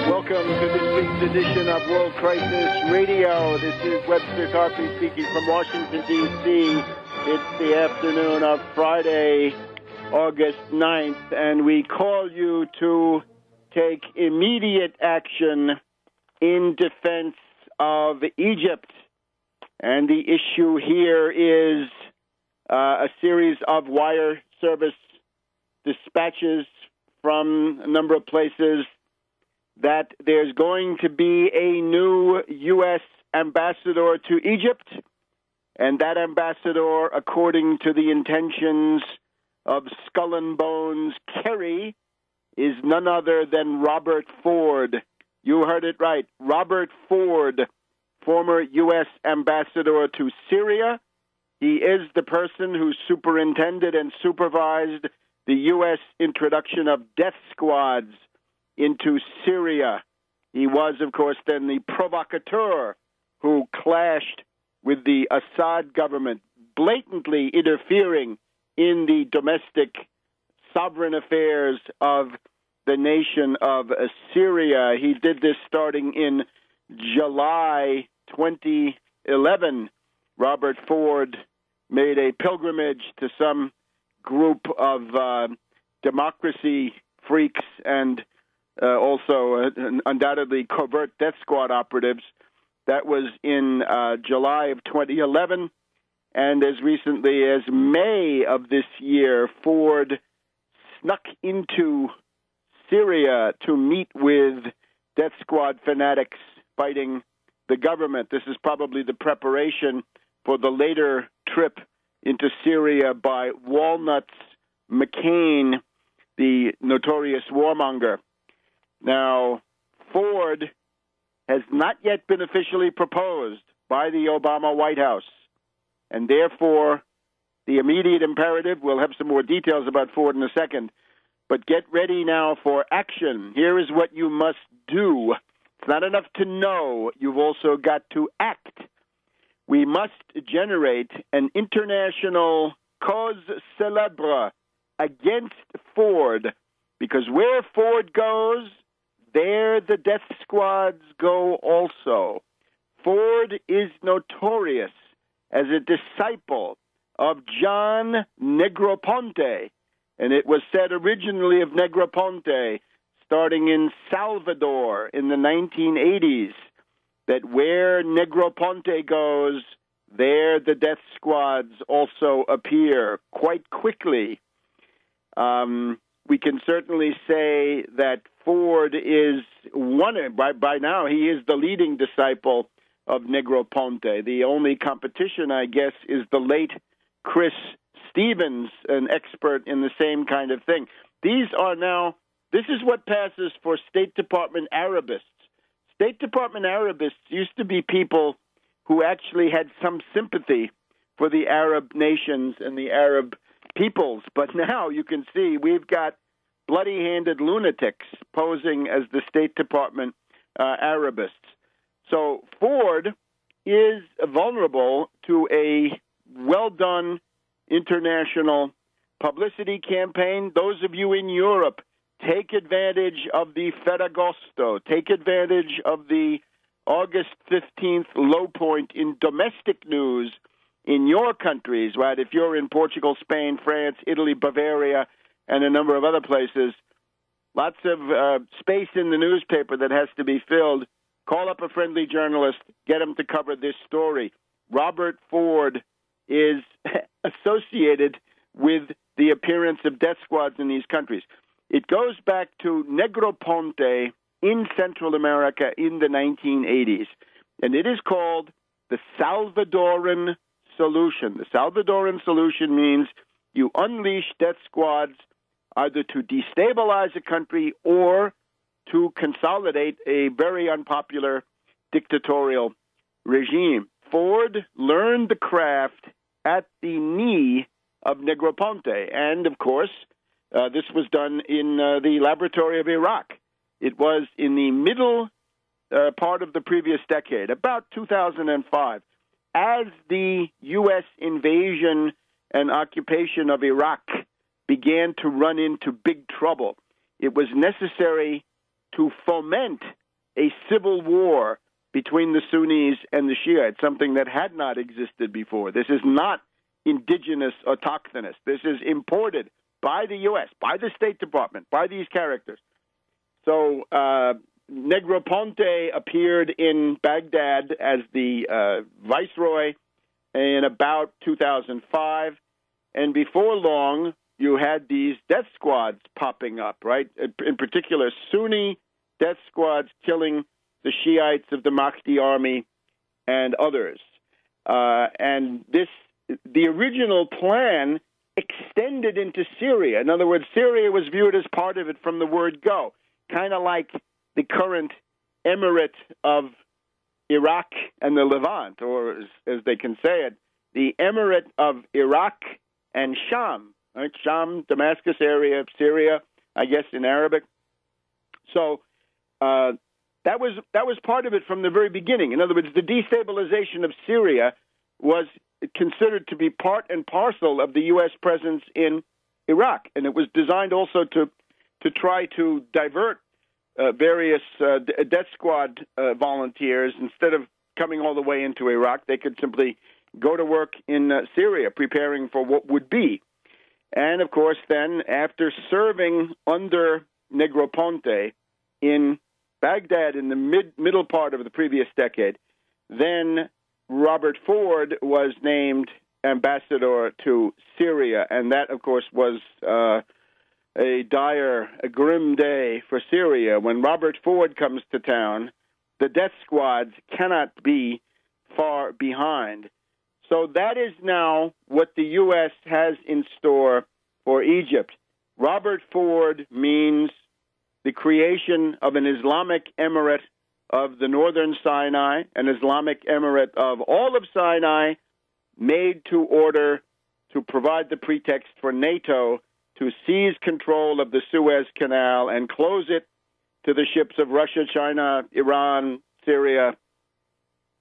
Welcome to this week's edition of World Crisis Radio. This is Webster Tarpley speaking from Washington, D.C. It's the afternoon of Friday, August 9th, and we call you to take immediate action in defense of Egypt. And the issue here is a series of wire service dispatches from a number of places that there's going to be a new U.S. ambassador to Egypt, and that ambassador, according to the intentions of Skull and Bones Kerry, is none other than Robert Ford. You heard it right. Robert Ford, former U.S. ambassador to Syria. He is the person who superintended and supervised the U.S. introduction of death squads into Syria. He was, of course, then the provocateur who clashed with the Assad government, blatantly interfering in the domestic sovereign affairs of the nation of Syria. He did this starting in July 2011. Robert Ford made a pilgrimage to some group of democracy freaks and also undoubtedly covert death squad operatives. That was in July of 2011. And as recently as May of this year, Ford snuck into Syria to meet with death squad fanatics fighting the government. This is probably the preparation for the later trip into Syria by Walnuts McCain, the notorious warmonger. Now, Ford has not yet been officially proposed by the Obama White House, and therefore the immediate imperative, we'll have some more details about Ford in a second, but get ready now for action. Here is what you must do. It's not enough to know, you've also got to act. We must generate an international cause célèbre against Ford, because where Ford goes, there the death squads go also. Ford is notorious as a disciple of John Negroponte, and it was said originally of Negroponte, starting in Salvador in the 1980s, that where Negroponte goes, there the death squads also appear quite quickly. We can certainly say that Ford is by now he is the leading disciple of Negroponte. The only competition, I guess, is the late Chris Stevens, an expert in the same kind of thing. This is what passes for State Department Arabists. State Department Arabists used to be people who actually had some sympathy for the Arab nations and the Arab peoples. But now you can see we've got bloody-handed lunatics posing as the State Department Arabists. So Ford is vulnerable to a well-done international publicity campaign. Those of you in Europe, take advantage of the Ferragosto. Take advantage of the August 15th low point in domestic news in your countries, right? If you're in Portugal, Spain, France, Italy, Bavaria, and a number of other places, lots of space in the newspaper that has to be filled. Call up a friendly journalist, get him to cover this story. Robert Ford is associated with the appearance of death squads in these countries. It goes back to Negroponte in Central America in the 1980s, and it is called the Salvadoran solution. The Salvadoran solution means you unleash death squads either to destabilize a country or to consolidate a very unpopular dictatorial regime. Ford learned the craft at the knee of Negroponte, and of course, this was done in the laboratory of Iraq. It was in the middle part of the previous decade, about 2005, as the U.S. invasion and occupation of Iraq began to run into big trouble. It was necessary to foment a civil war between the Sunnis and the Shiites, something that had not existed before. This is not indigenous autochthonous. This is imported by the U.S., by the State Department, by these characters. So Negroponte appeared in Baghdad as the viceroy in about 2005, and before long, you had these death squads popping up, right? In particular, Sunni death squads killing the Shiites of the Mahdi army and others. And the original plan extended into Syria. In other words, Syria was viewed as part of it from the word go, kind of like the current emirate of Iraq and the Levant, or as they can say it, the emirate of Iraq and Sham, right? Sham, Damascus area, Syria, I guess in Arabic. So that was part of it from the very beginning. In other words, the destabilization of Syria was considered to be part and parcel of the U.S. presence in Iraq, and it was designed also to try to divert various death squad volunteers. Instead of coming all the way into Iraq, they could simply go to work in Syria, preparing for what would be. And, of course, then, after serving under Negroponte in Baghdad in the middle part of the previous decade, then Robert Ford was named ambassador to Syria, and that, of course, was a grim day for Syria. When Robert Ford comes to town, the death squads cannot be far behind. So that is now what the U.S. has in store for Egypt. Robert Ford means the creation of an Islamic emirate of the northern Sinai, an Islamic emirate of all of Sinai, made to order to provide the pretext for NATO to seize control of the Suez Canal and close it to the ships of Russia, China, Iran, Syria,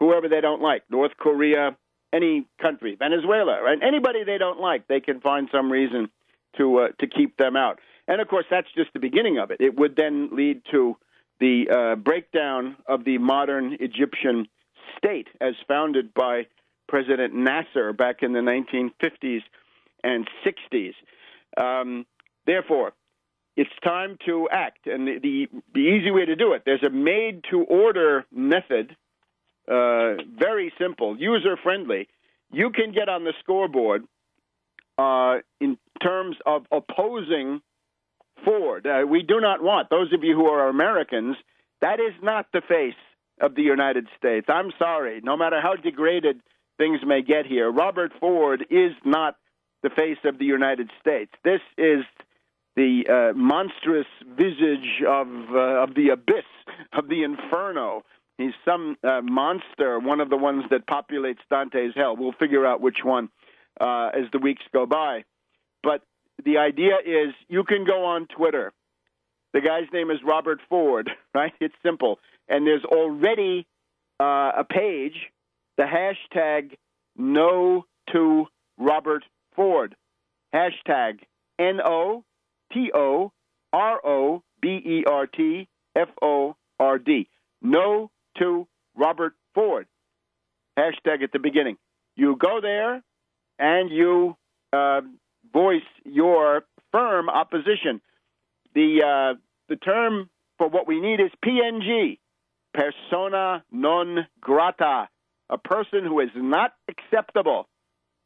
whoever they don't like, North Korea, any country, Venezuela, right? Anybody they don't like, they can find some reason to keep them out. And, of course, that's just the beginning of it. It would then lead to the breakdown of the modern Egyptian state as founded by President Nasser back in the 1950s and 60s. Therefore, it's time to act. And the easy way to do it, there's a made-to-order method, very simple, user-friendly. You can get on the scoreboard in terms of opposing Ford. We do not want, those of you who are Americans, that is not the face of the United States. I'm sorry. No matter how degraded things may get here, Robert Ford is not the face of the United States. This is the monstrous visage of the abyss, of the inferno. He's some monster, one of the ones that populates Dante's hell. We'll figure out which one as the weeks go by. But the idea is you can go on Twitter. The guy's name is Robert Ford, right? It's simple. And there's already a page, the hashtag No to Robert Ford. Hashtag NOTOROBERTFORD. No to Robert Ford. Hashtag at the beginning. You go there and you voice your firm opposition. The term for what we need is PNG, persona non grata, a person who is not acceptable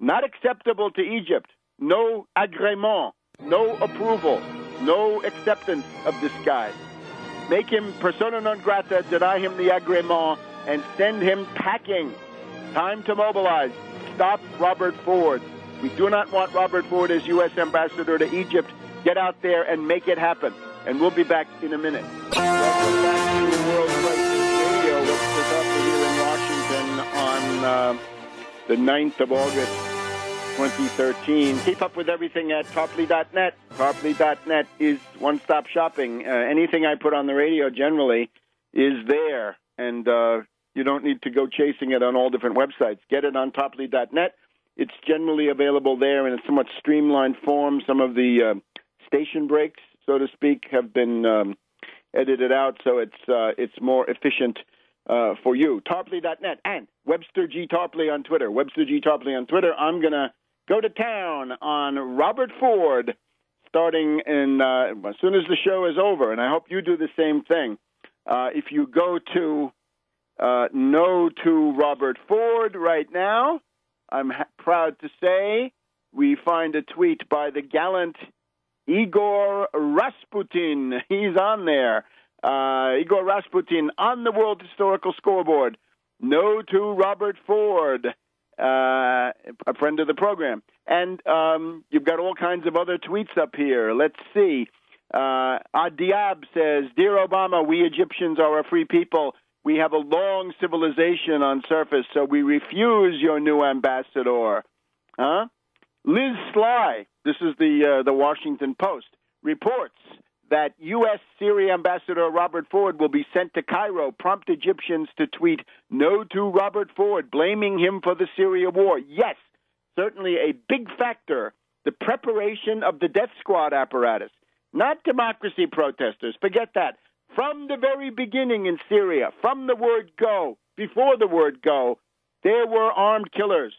to Egypt. No agrément, no approval, no acceptance of this guy. Make him persona non grata, deny him the agrément, and send him packing. Time to mobilize. Stop Robert Ford. We do not want Robert Ford as U.S. ambassador to Egypt. Get out there and make it happen. And we'll be back in a minute. Welcome back to World Crisis Radio. Webster Tarpley here in Washington on the 9th of August, 2013. Keep up with everything at Tarpley.net. Tarpley.net is one-stop shopping. Anything I put on the radio generally is there, and you don't need to go chasing it on all different websites. Get it on Tarpley.net. It's generally available there in a somewhat streamlined form. Some of the station breaks, so to speak, have been edit it out so it's more efficient for you. Tarpley.net and Webster G. Tarpley on Twitter. Webster G. Tarpley on Twitter. I'm going to go to town on Robert Ford starting as soon as the show is over, and I hope you do the same thing. If you go to No to Robert Ford right now, I'm proud to say we find a tweet by the gallant Igor Rasputin. He's on there. Igor Rasputin on the World Historical Scoreboard. No to Robert Ford, a friend of the program. And you've got all kinds of other tweets up here. Let's see. Adiab says, Dear Obama, we Egyptians are a free people. We have a long civilization on surface, so we refuse your new ambassador. Huh? Liz Sly, this is the Washington Post, reports that U.S. Syria Ambassador Robert Ford will be sent to Cairo, prompt Egyptians to tweet no to Robert Ford, blaming him for the Syria war. Yes, certainly a big factor, the preparation of the death squad apparatus. Not democracy protesters, forget that. From the very beginning in Syria, from the word go, before the word go, there were armed killers.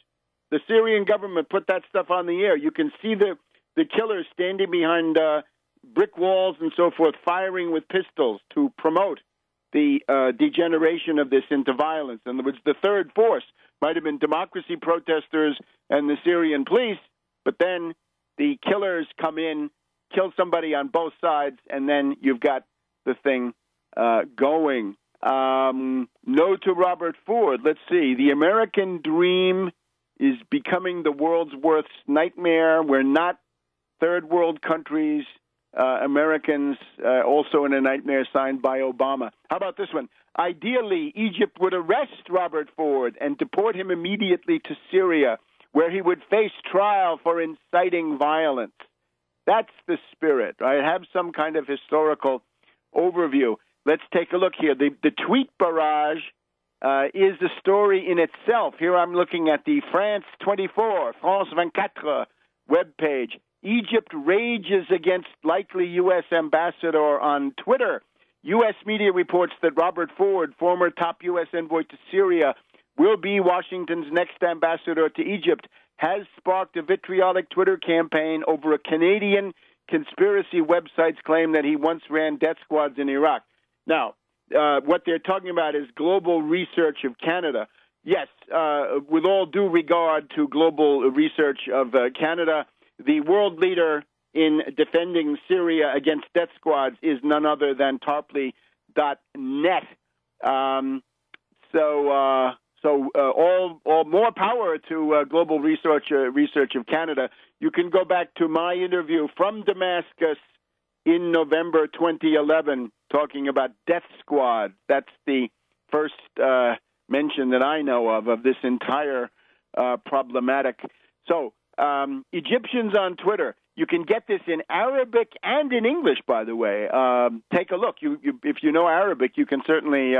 The Syrian government put that stuff on the air. You can see the killers standing behind brick walls and so forth, firing with pistols to promote the degeneration of this into violence. In other words, the third force might have been democracy protesters and the Syrian police, but then the killers come in, kill somebody on both sides, and then you've got the thing going. No to Robert Ford. Let's see. The American dream is becoming the world's worst nightmare. We're not third world countries. Americans also in a nightmare, signed by Obama. How about this one? Ideally, Egypt would arrest Robert Ford and deport him immediately to Syria, where he would face trial for inciting violence. That's the spirit, right? Have some kind of historical overview. Let's take a look here. The tweet barrage is a story in itself. Here I'm looking at the France 24, France 24 webpage. Egypt rages against likely U.S. ambassador on Twitter. U.S. media reports that Robert Ford, former top U.S. envoy to Syria, will be Washington's next ambassador to Egypt, has sparked a vitriolic Twitter campaign over a Canadian conspiracy website's claim that he once ran death squads in Iraq. Now, what they're talking about is Global Research of Canada. Yes, with all due regard to Global Research of Canada, the world leader in defending Syria against death squads is none other than Tarpley.net. All more power to Global Research of Canada. You can go back to my interview from Damascus in November 2011, talking about death squad. That's the first mention that I know of this entire problematic. So Egyptians on Twitter. You can get this in Arabic and in English, by the way. Take a look. If you know Arabic, you can certainly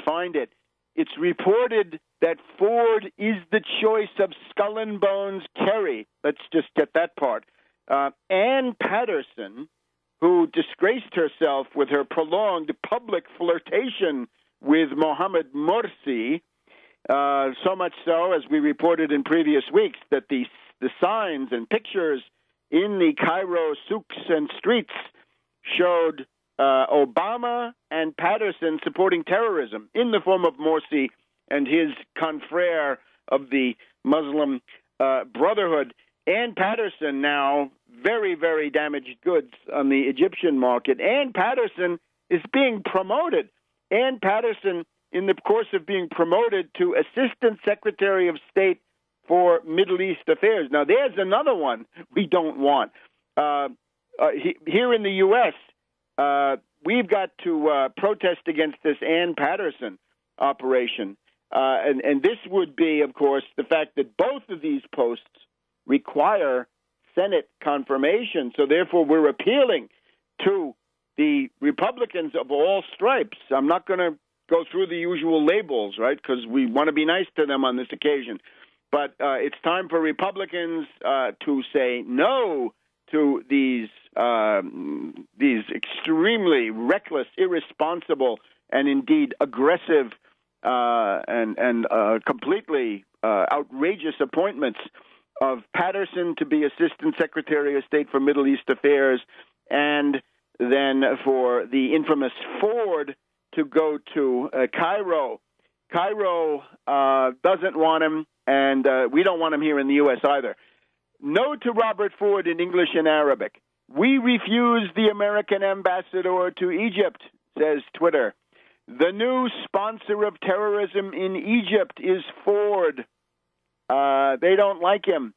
find it. It's reported that Ford is the choice of Skull and Bones Kerry. Let's just get that part. Ann Patterson, who disgraced herself with her prolonged public flirtation with Mohammed Morsi, so much so, as we reported in previous weeks, that the signs and pictures in the Cairo souks and streets showed Obama and Patterson supporting terrorism in the form of Morsi and his confrere of the Muslim Brotherhood. Ann Patterson now very, very damaged goods on the Egyptian market. Ann Patterson is being promoted. Ann Patterson, in the course of being promoted to Assistant Secretary of State for Middle East Affairs. Now, there's another one we don't want. Here in the U.S., we've got to protest against this Ann Patterson operation. And this would be, of course, the fact that both of these posts require Senate confirmation. So therefore, we're appealing to the Republicans of all stripes. I'm not going to go through the usual labels, right, because we want to be nice to them on this occasion. But it's time for Republicans to say no to these extremely reckless, irresponsible, and indeed aggressive and completely outrageous appointments of Patterson to be Assistant Secretary of State for Middle East Affairs, and then for the infamous Ford to go to Cairo. Cairo doesn't want him, and we don't want him here in the U.S. either. No to Robert Ford in English and Arabic. We refuse the American ambassador to Egypt, says Twitter. The new sponsor of terrorism in Egypt is Ford. They don't like him.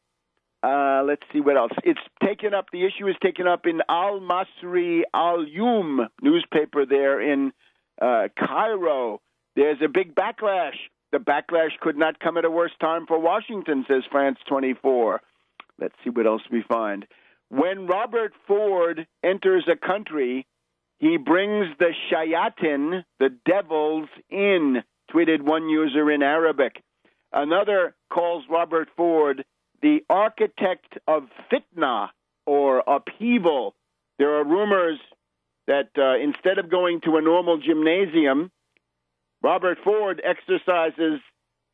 Let's see what else. It's taken up, the issue is taken up in Al-Masri Al-Yum newspaper there in Cairo. There's a big backlash. The backlash could not come at a worse time for Washington, says France 24. Let's see what else we find. When Robert Ford enters a country, he brings the shayatin, the devils, in, tweeted one user in Arabic. Another calls Robert Ford the architect of fitna, or upheaval. There are rumors that instead of going to a normal gymnasium, Robert Ford exercises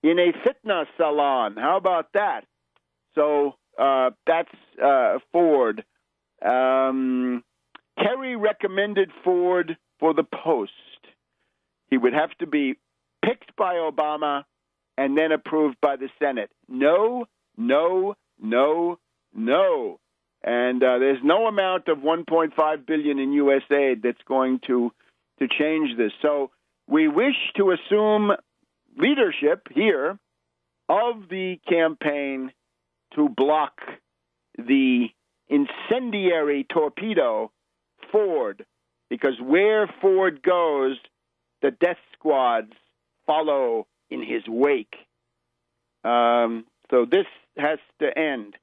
in a fitna salon. How about that? So that's Ford. Kerry recommended Ford for the post. He would have to be picked by Obama and then approved by the Senate. No, no, no, no. And there's no amount of $1.5 billion in U.S. aid that's going to change this. So we wish to assume leadership here of the campaign to block the incendiary torpedo, Ford, because where Ford goes, the death squads follow in his wake. So this has to end.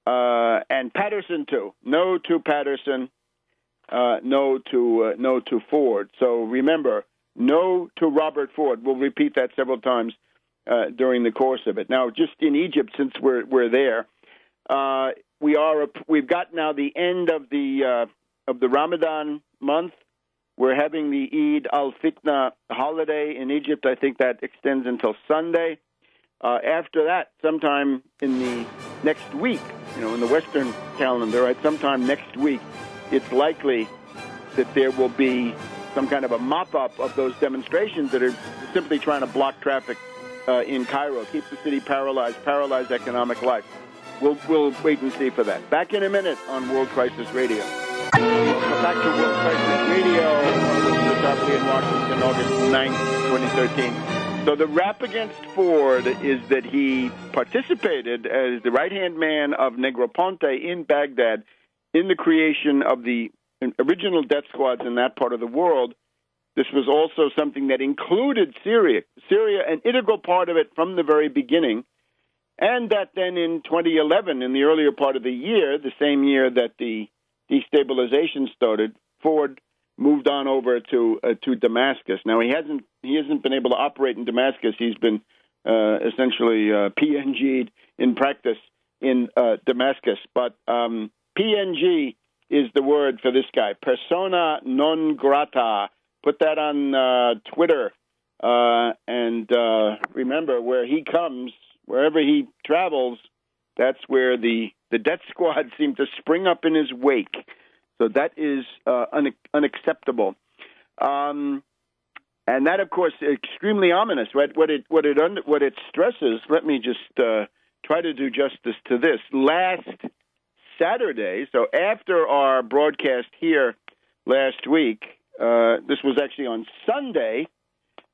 And Patterson too. No to Patterson. No to Ford. So remember, no to Robert Ford. We'll repeat that several times during the course of it. Now, just in Egypt, since we're there, we've got now the end of the Ramadan month. We're having the Eid al-Fitr holiday in Egypt. I think that extends until Sunday. After that, sometime in the next week, in the Western calendar, right, sometime next week, it's likely that there will be some kind of a mop-up of those demonstrations that are simply trying to block traffic in Cairo, keep the city paralyze economic life. We'll wait and see for that. Back in a minute on World Crisis Radio. Welcome back to World Crisis Radio on Webster Tarpley in Washington, August 9th, 2013. So the rap against Ford is that he participated as the right-hand man of Negroponte in Baghdad in the creation of the original death squads in that part of the world. This was also something that included Syria, an integral part of it from the very beginning, and that then in 2011, in the earlier part of the year, the same year that the destabilization started, Ford moved on over to Damascus. Now he hasn't been able to operate in Damascus. He's been essentially PNG'd in practice in Damascus. But PNG is the word for this guy, persona non grata. Put that on Twitter, and remember, where he comes, wherever he travels, that's where the death squad seem to spring up in his wake. So that is unacceptable, and that, of course, is extremely ominous. Right? What it stresses. Let me just try to do justice to this. Last Saturday, so after our broadcast here last week, this was actually on Sunday.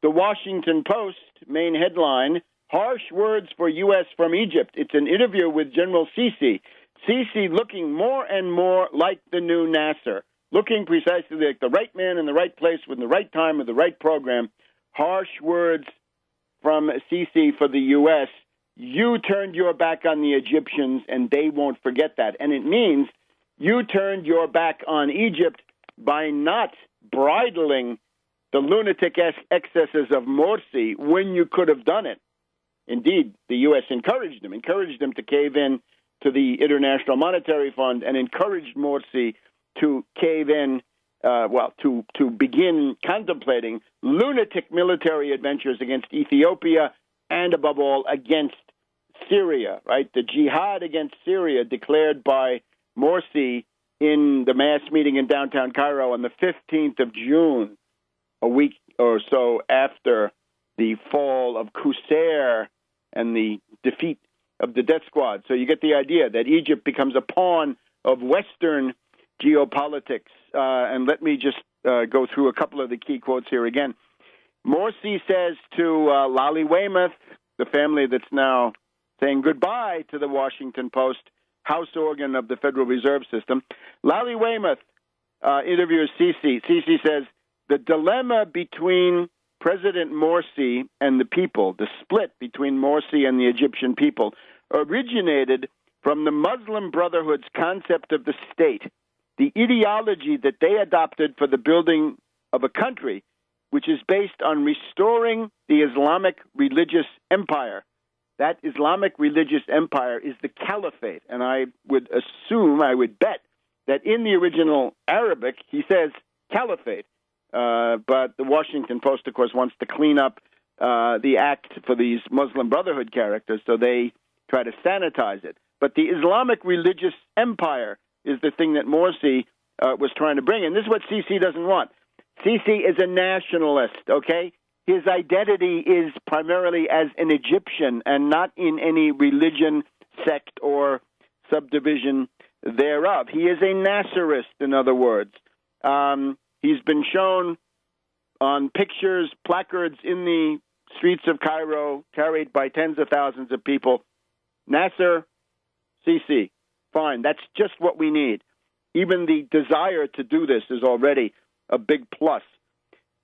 The Washington Post main headline: harsh words for U.S. from Egypt. It's an interview with General Sisi. Sisi looking more and more like the new Nasser, looking precisely like the right man in the right place with the right time with the right program. Harsh words from Sisi for the U.S. You turned your back on the Egyptians, and they won't forget that. And it means you turned your back on Egypt by not bridling the lunatic excesses of Morsi when you could have done it. Indeed, the U.S. encouraged them to cave in to the International Monetary Fund and encouraged Morsi to cave in, to begin contemplating lunatic military adventures against Ethiopia and, above all, against Syria, right? The jihad against Syria declared by Morsi in the mass meeting in downtown Cairo on the 15th of June, a week or so after the fall of Qusair and the defeat of the death squad. So you get the idea that Egypt becomes a pawn of Western geopolitics. And let me just go through a couple of the key quotes here again. Morsi says to Lally Weymouth, the family that's now saying goodbye to the Washington Post, house organ of the Federal Reserve System. Lally Weymouth interviews Sisi. Sisi says, the dilemma between President Morsi and the people, the split between Morsi and the Egyptian people, originated from the Muslim Brotherhood's concept of the state, the ideology that they adopted for the building of a country, which is based on restoring the Islamic religious empire. That Islamic religious empire is the caliphate, and I would bet, that in the original Arabic, he says caliphate. But the Washington Post, of course, wants to clean up the act for these Muslim Brotherhood characters, so they try to sanitize it. But the Islamic religious empire is the thing that Morsi was trying to bring, and this is what Sisi doesn't want. Sisi is a nationalist, okay? His identity is primarily as an Egyptian and not in any religion, sect, or subdivision thereof. He is a Nasserist, in other words. He's been shown on pictures, placards in the streets of Cairo, carried by tens of thousands of people. Nasser, Sisi, fine. That's just what we need. Even the desire to do this is already a big plus.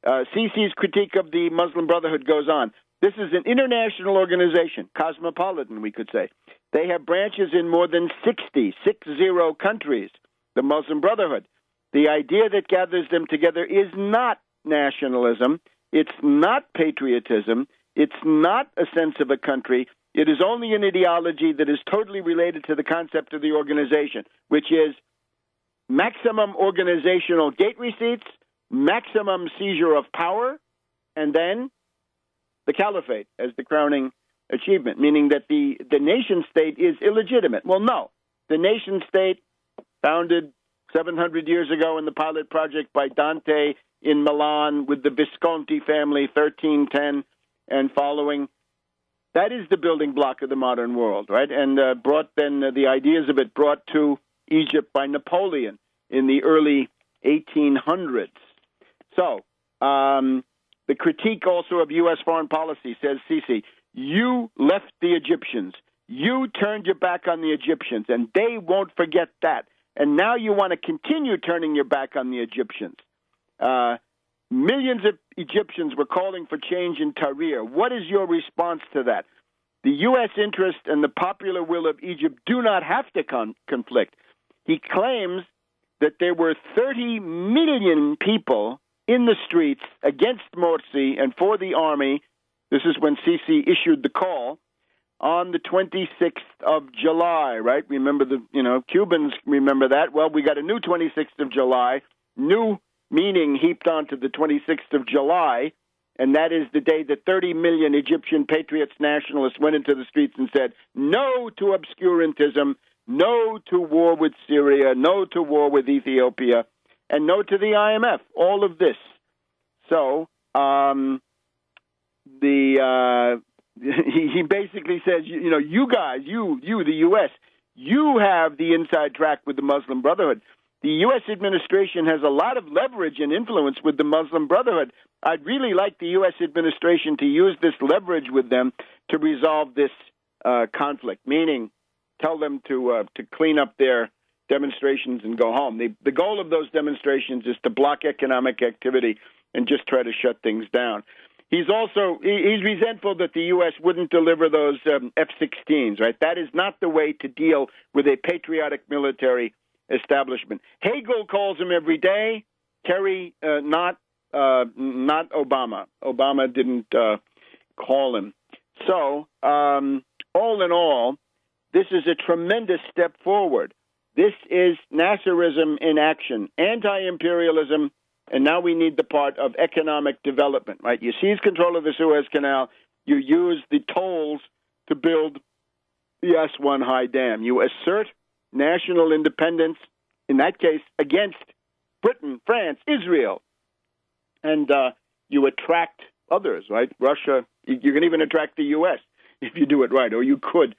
Sisi's critique of the Muslim Brotherhood goes on. This is an international organization, cosmopolitan, we could say. They have branches in more than 60 countries, the Muslim Brotherhood. The idea that gathers them together is not nationalism. It's not patriotism. It's not a sense of a country. It is only an ideology that is totally related to the concept of the organization, which is maximum organizational gate receipts, maximum seizure of power, and then the caliphate as the crowning achievement, meaning that the nation state is illegitimate. Well, no. The nation state, founded 700 years ago in the pilot project by Dante in Milan with the Visconti family, 1310 and following, that is the building block of the modern world, right? And the ideas of it brought to Egypt by Napoleon in the early 1800s. So, the critique also of U.S. foreign policy, says Sisi, you left the Egyptians. You turned your back on the Egyptians, and they won't forget that. And now you want to continue turning your back on the Egyptians. Millions of Egyptians were calling for change in Tahrir. What is your response to that? The U.S. interest and the popular will of Egypt do not have to conflict. He claims that there were 30 million people in the streets against Morsi and for the army. This is when Sisi issued the call on the 26th of July, right? Remember Cubans remember that. Well, we got a new 26th of July, new meaning heaped onto the 26th of July, and that is the day that 30 million Egyptian patriots, nationalists went into the streets and said, no to obscurantism, no to war with Syria, no to war with Ethiopia, and no to the IMF, all of this. So he basically says, you guys, you, the U.S., you have the inside track with the Muslim Brotherhood. The U.S. administration has a lot of leverage and influence with the Muslim Brotherhood. I'd really like the U.S. administration to use this leverage with them to resolve this conflict, meaning tell them to clean up their demonstrations and go home. The goal of those demonstrations is to block economic activity and just try to shut things down. He's resentful that the U.S. wouldn't deliver those F-16s, right? That is not the way to deal with a patriotic military establishment. Hagel calls him every day. Kerry, not Obama. Obama didn't call him. So, all in all, this is a tremendous step forward. This is Nasserism in action, anti-imperialism, and now we need the part of economic development, right? You seize control of the Suez Canal, you use the tolls to build the Aswan High Dam. You assert national independence, in that case, against Britain, France, Israel. And you attract others, right? Russia, you can even attract the U.S. if you do it right, or you could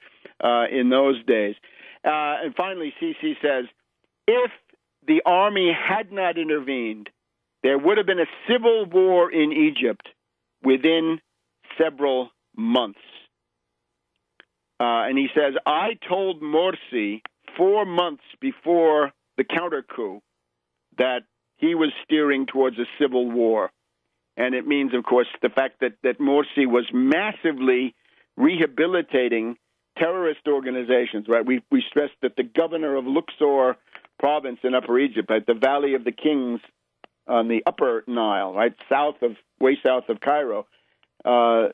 in those days. And finally, Sisi says, if the army had not intervened, there would have been a civil war in Egypt within several months. And he says, I told Morsi 4 months before the counter-coup that he was steering towards a civil war. And it means, of course, the fact that Morsi was massively rehabilitating terrorist organizations, right? We stressed that the governor of Luxor province in Upper Egypt, right, the Valley of the Kings on the Upper Nile, right, way south of Cairo, the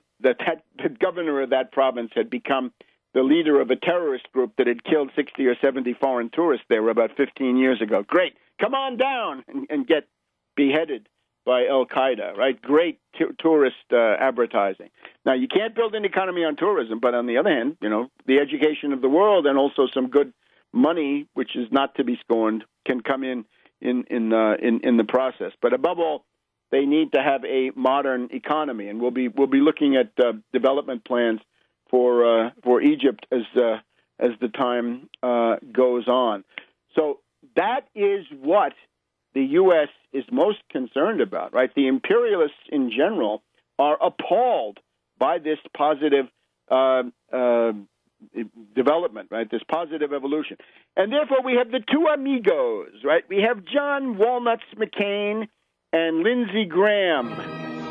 governor of that province had become the leader of a terrorist group that had killed 60 or 70 foreign tourists there about 15 years ago. Great. Come on down and get beheaded by Al-Qaeda, right? Great tourist advertising. Now, you can't build an economy on tourism, but on the other hand, the education of the world and also some good money, which is not to be scorned, can come in the process. But above all, they need to have a modern economy, and we'll be looking at development plans for Egypt as the time goes on. So that is what the U.S. is most concerned about, right? The imperialists in general are appalled by this positive development, right? This positive evolution. And therefore we have the two amigos, right? We have John Walnuts McCain and Lindsey Graham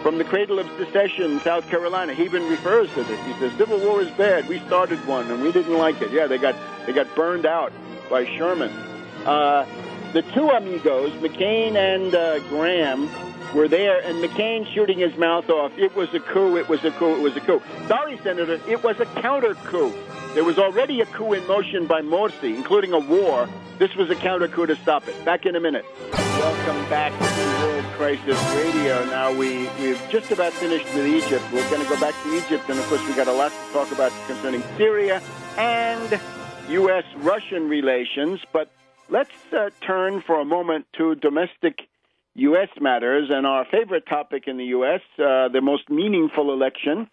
from the cradle of secession, South Carolina. He even refers to this. He says, civil war is bad. We started one, and we didn't like it. Yeah, they got burned out by Sherman. The two amigos, McCain and Graham, were there, and McCain shooting his mouth off. It was a coup, it was a coup, it was a coup. Sorry, Senator, it was a counter-coup. There was already a coup in motion by Morsi, including a war. This was a counter-coup to stop it. Back in a minute. Welcome back to World Crisis Radio. Now, we've just about finished with Egypt. We're going to go back to Egypt, and, of course, we've got a lot to talk about concerning Syria and U.S.-Russian relations. But let's turn for a moment to domestic U.S. matters, and our favorite topic in the U.S., the most meaningful election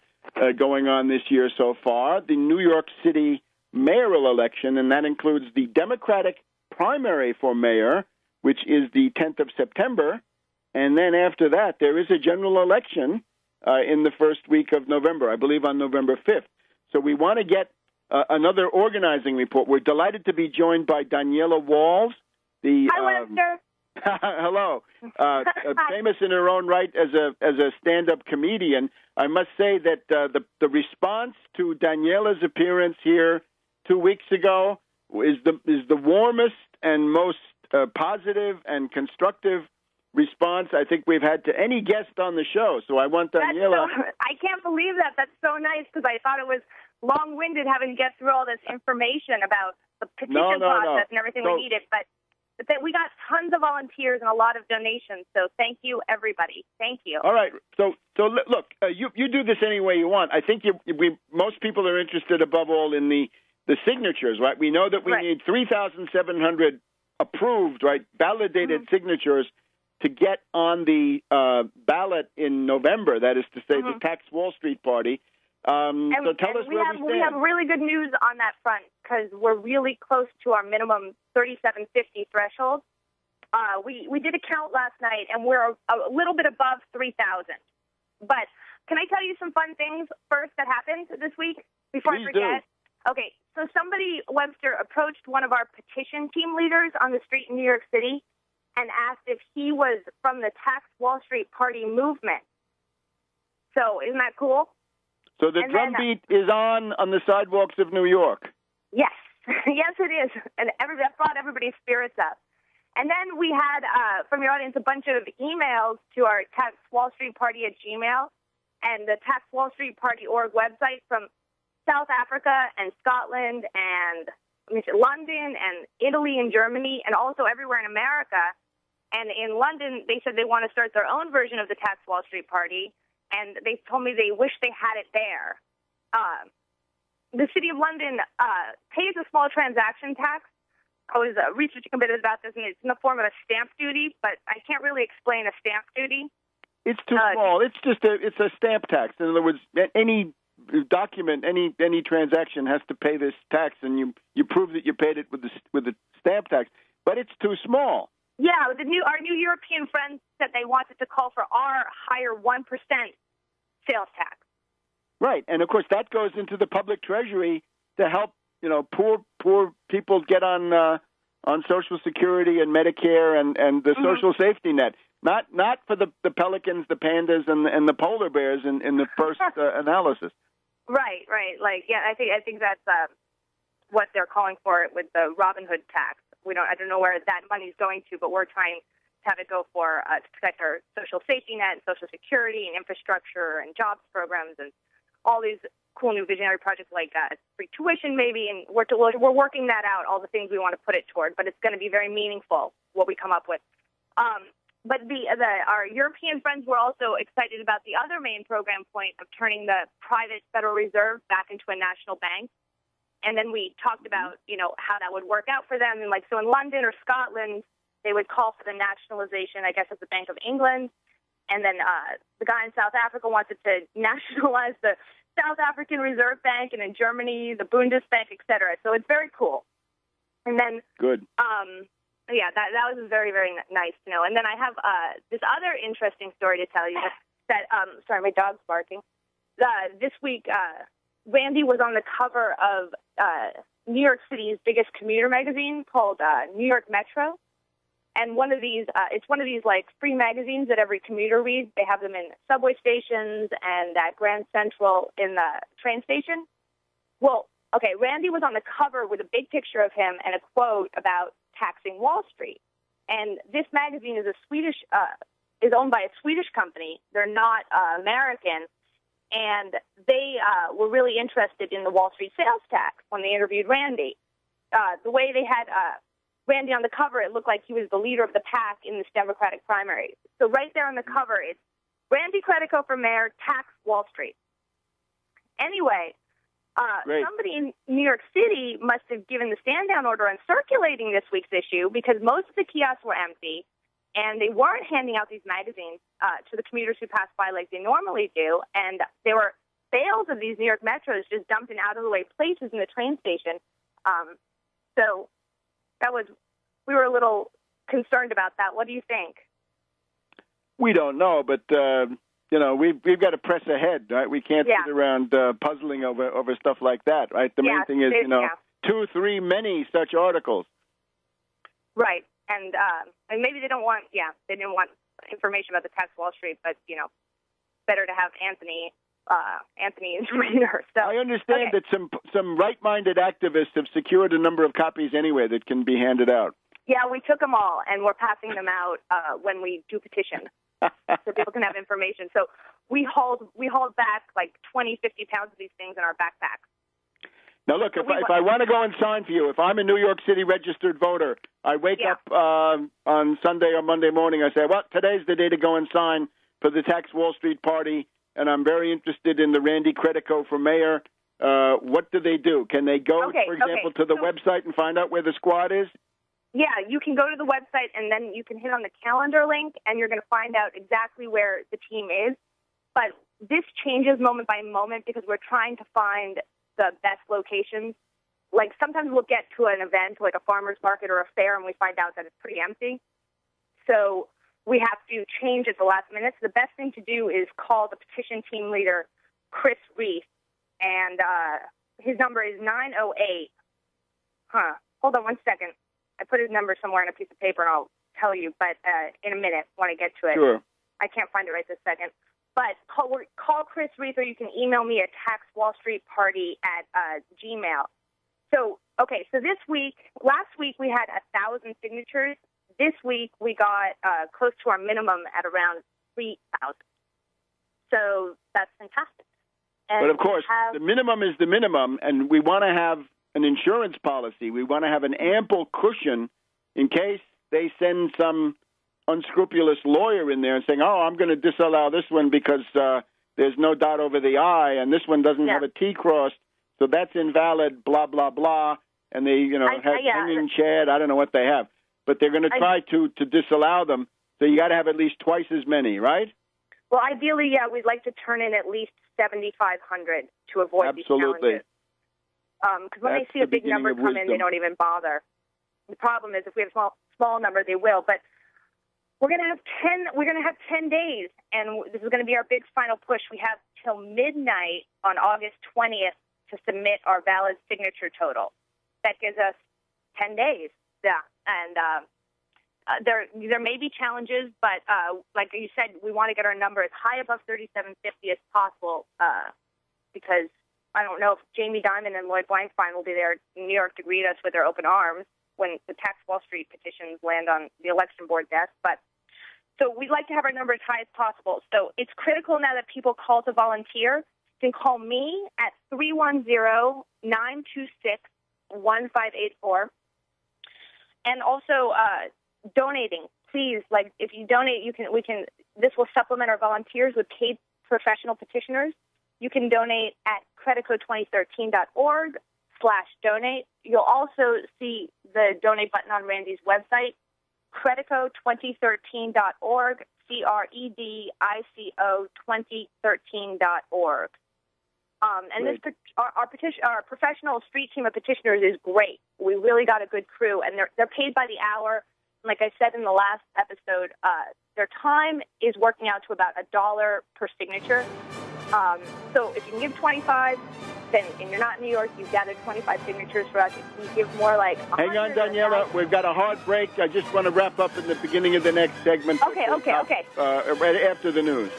going on this year so far, the New York City mayoral election, and that includes the Democratic primary for mayor, which is the 10th of September, and then after that, there is a general election in the first week of November, I believe on November 5th. So we want to get another organizing report. We're delighted to be joined by Daniela Walls, Hi, Webster. Hello. Famous in her own right as a stand-up comedian. I must say that the response to Daniela's appearance here 2 weeks ago is the warmest and most positive and constructive response I think we've had to any guest on the show. So I want Daniela. I can't believe that. That's so nice because I thought it was long-winded having to get through all this information about the petition process and everything we needed, but we got tons of volunteers and a lot of donations, so thank you, everybody. Thank you. All right. So look, you do this any way you want. I think most people are interested above all in the signatures, right? We know that we need 3,700 approved, right, validated signatures to get on the ballot in November, that is to say the Tax Wall Street Party. So tell us where we stand. We have really good news on that front because we're really close to our minimum 3750 threshold. We did a count last night, and we're a little bit above 3,000. But can I tell you some fun things first that happened this week before I forget? Okay, so somebody, Webster, approached one of our petition team leaders on the street in New York City and asked if he was from the Tax Wall Street Party movement. So isn't that cool? So the drumbeat is on the sidewalks of New York. Yes. Yes, it is. And that brought everybody's spirits up. And then we had, from your audience, a bunch of emails to our Tax Wall Street Party at Gmail and the Tax Wall Street Party.org website from South Africa and Scotland and London and Italy and Germany and also everywhere in America. And in London, they said they want to start their own version of the Tax Wall Street Party, and they told me they wish they had it there. The City of London pays a small transaction tax. I was researching a bit about this, and it's in the form of a stamp duty, but I can't really explain a stamp duty. It's too small. It's just it's a stamp tax. In other words, any document, any transaction has to pay this tax, and you prove that you paid it with the stamp tax. But it's too small. Yeah, our new European friends said they wanted to call for our higher 1% sales tax. Right, and of course that goes into the public treasury to help poor people get on Social Security and Medicare and the social safety net. Not for the pelicans, the pandas, and the polar bears in the first analysis. Right. I think that's what they're calling for it with the Robin Hood tax. I don't know where that money's going to, but we're trying to have it go for to protect our social safety net and Social Security and infrastructure and jobs programs and all these cool new visionary projects like free tuition maybe, and we're working that out, all the things we want to put it toward, but it's going to be very meaningful what we come up with. But our European friends were also excited about the other main program point of turning the private Federal Reserve back into a national bank. And then we talked about, how that would work out for them. And so in London or Scotland, they would call for the nationalization, I guess, of the Bank of England. And then the guy in South Africa wanted to nationalize the South African Reserve Bank, and in Germany, the Bundesbank, et cetera. So it's very cool. And then, good. Yeah, that was very, very nice to know. And then I have this other interesting story to tell you that sorry, my dog's barking. This week, Randy was on the cover of New York City's biggest commuter magazine called New York Metro. And it's one of these free magazines that every commuter reads. They have them in subway stations and at Grand Central in the train station. Well, okay, Randy was on the cover with a big picture of him and a quote about taxing Wall Street. And this magazine is is owned by a Swedish company. They're not American. And they were really interested in the Wall Street sales tax when they interviewed Randy. The way they had Randy on the cover, it looked like he was the leader of the pack in this Democratic primary. So right there on the cover, it's Randy Credico for mayor, tax Wall Street. Anyway, somebody in New York City must have given the stand-down order on circulating this week's issue because most of the kiosks were empty, and they weren't handing out these magazines to the commuters who passed by like they normally do, and there were bales of these New York Metros just dumped in out-of-the-way places in the train station. So we were a little concerned about that. What do you think? We don't know, but we've got to press ahead, right? We can't sit around puzzling over stuff like that, right? The main thing is, 2, 3, many such articles. Right, and maybe they didn't want information about the tax Wall Street, but better to have Anthony's reader. So I understand that some right-minded activists have secured a number of copies anyway that can be handed out. Yeah, we took them all, and we're passing them out when we do petition, so people can have information. So we hauled back 20, 50 pounds of these things in our backpacks. Now, look, if I want to go and sign for you, if I'm a New York City registered voter, I wake up on Sunday or Monday morning, I say, well, today's the day to go and sign for the Tax Wall Street Party, and I'm very interested in the Randy Credico for mayor. What do they do? Can they go, for example, to the website and find out where the squad is? Yeah, you can go to the website, and then you can hit on the calendar link, and you're going to find out exactly where the team is. But this changes moment by moment because we're trying to find the best locations. Sometimes we'll get to an event, like a farmer's market or a fair, and we find out that it's pretty empty. So we have to change at the last minute. So the best thing to do is call the petition team leader, Chris Reese, and his number is 908. Hold on one second. I put his number somewhere on a piece of paper, and I'll tell you, but in a minute when I get to it. Sure. I can't find it right this second. But call Chris Reese, or you can email me at taxwallstreetparty@gmail. So this week, last week we had 1,000 signatures. This week we got close to our minimum at around 3,000. So that's fantastic. But, of course, the minimum is the minimum, and we want to have an insurance policy. We want to have an ample cushion in case they send some unscrupulous lawyer in there and saying, oh, I'm going to disallow this one because there's no dot over the I, and this one doesn't have a T crossed, so that's invalid, blah, blah, blah. And they, have hanging chad. I don't know what they have. But they're going to try to disallow them. So you got to have at least twice as many, right? Well, ideally, we'd like to turn in at least 7,500 to avoid these challenges. Because when they see a big number come in, they don't even bother. The problem is if we have a small number, they will. But we're going to have 10. We're going to have 10 days, and this is going to be our big final push. We have till midnight on August 20th to submit our valid signature total. That gives us 10 days. Yeah, and there may be challenges, but like you said, we want to get our number as high above 3,750 as possible because I don't know if Jamie Dimon and Lloyd Blankfein will be there in New York to greet us with their open arms when the Tax Wall Street petitions land on the election board desk. But so we'd like to have our number as high as possible. So it's critical now that people call to volunteer. You can call me at 310-926-1584. And also donating, please. Like if you donate, this will supplement our volunteers with paid professional petitioners. You can donate at credico2013.org/donate. You'll also see the donate button on Randy's website, credico2013.org, CREDICO2013.org. And this our professional street team of petitioners is great. We really got a good crew, and they're paid by the hour. And like I said in the last episode, their time is working out to about $1 per signature. So if you can give 25, then and you're not in New York, you've gathered 25 signatures for us. If you give more like 100. Hang on, Daniela. We've got a hard break. I just want to wrap up in the beginning of the next segment. Okay. Right after the news.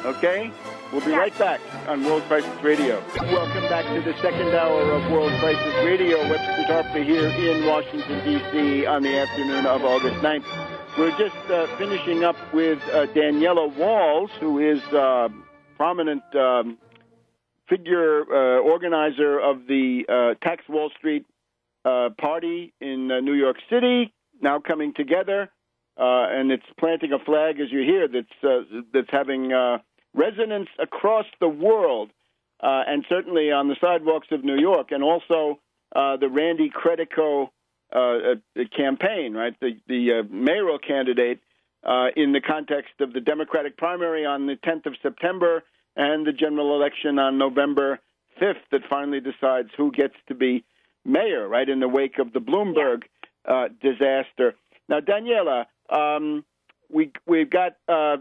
Okay? We'll be right back on World Crisis Radio. Welcome back to the second hour of World Crisis Radio. Webster Tarpley here in Washington, D.C. on the afternoon of August 9th. We're just finishing up with Daniela Walls, who is prominent figure, organizer of the Tax Wall Street Party in New York City, now coming together, and it's planting a flag, as you hear, that's having resonance across the world, and certainly on the sidewalks of New York, and also the Randy Credico campaign, right? The mayoral candidate in the context of the Democratic primary on the 10th of September and the general election on November 5th that finally decides who gets to be mayor, right, in the wake of the Bloomberg disaster. Now, Daniela, we've got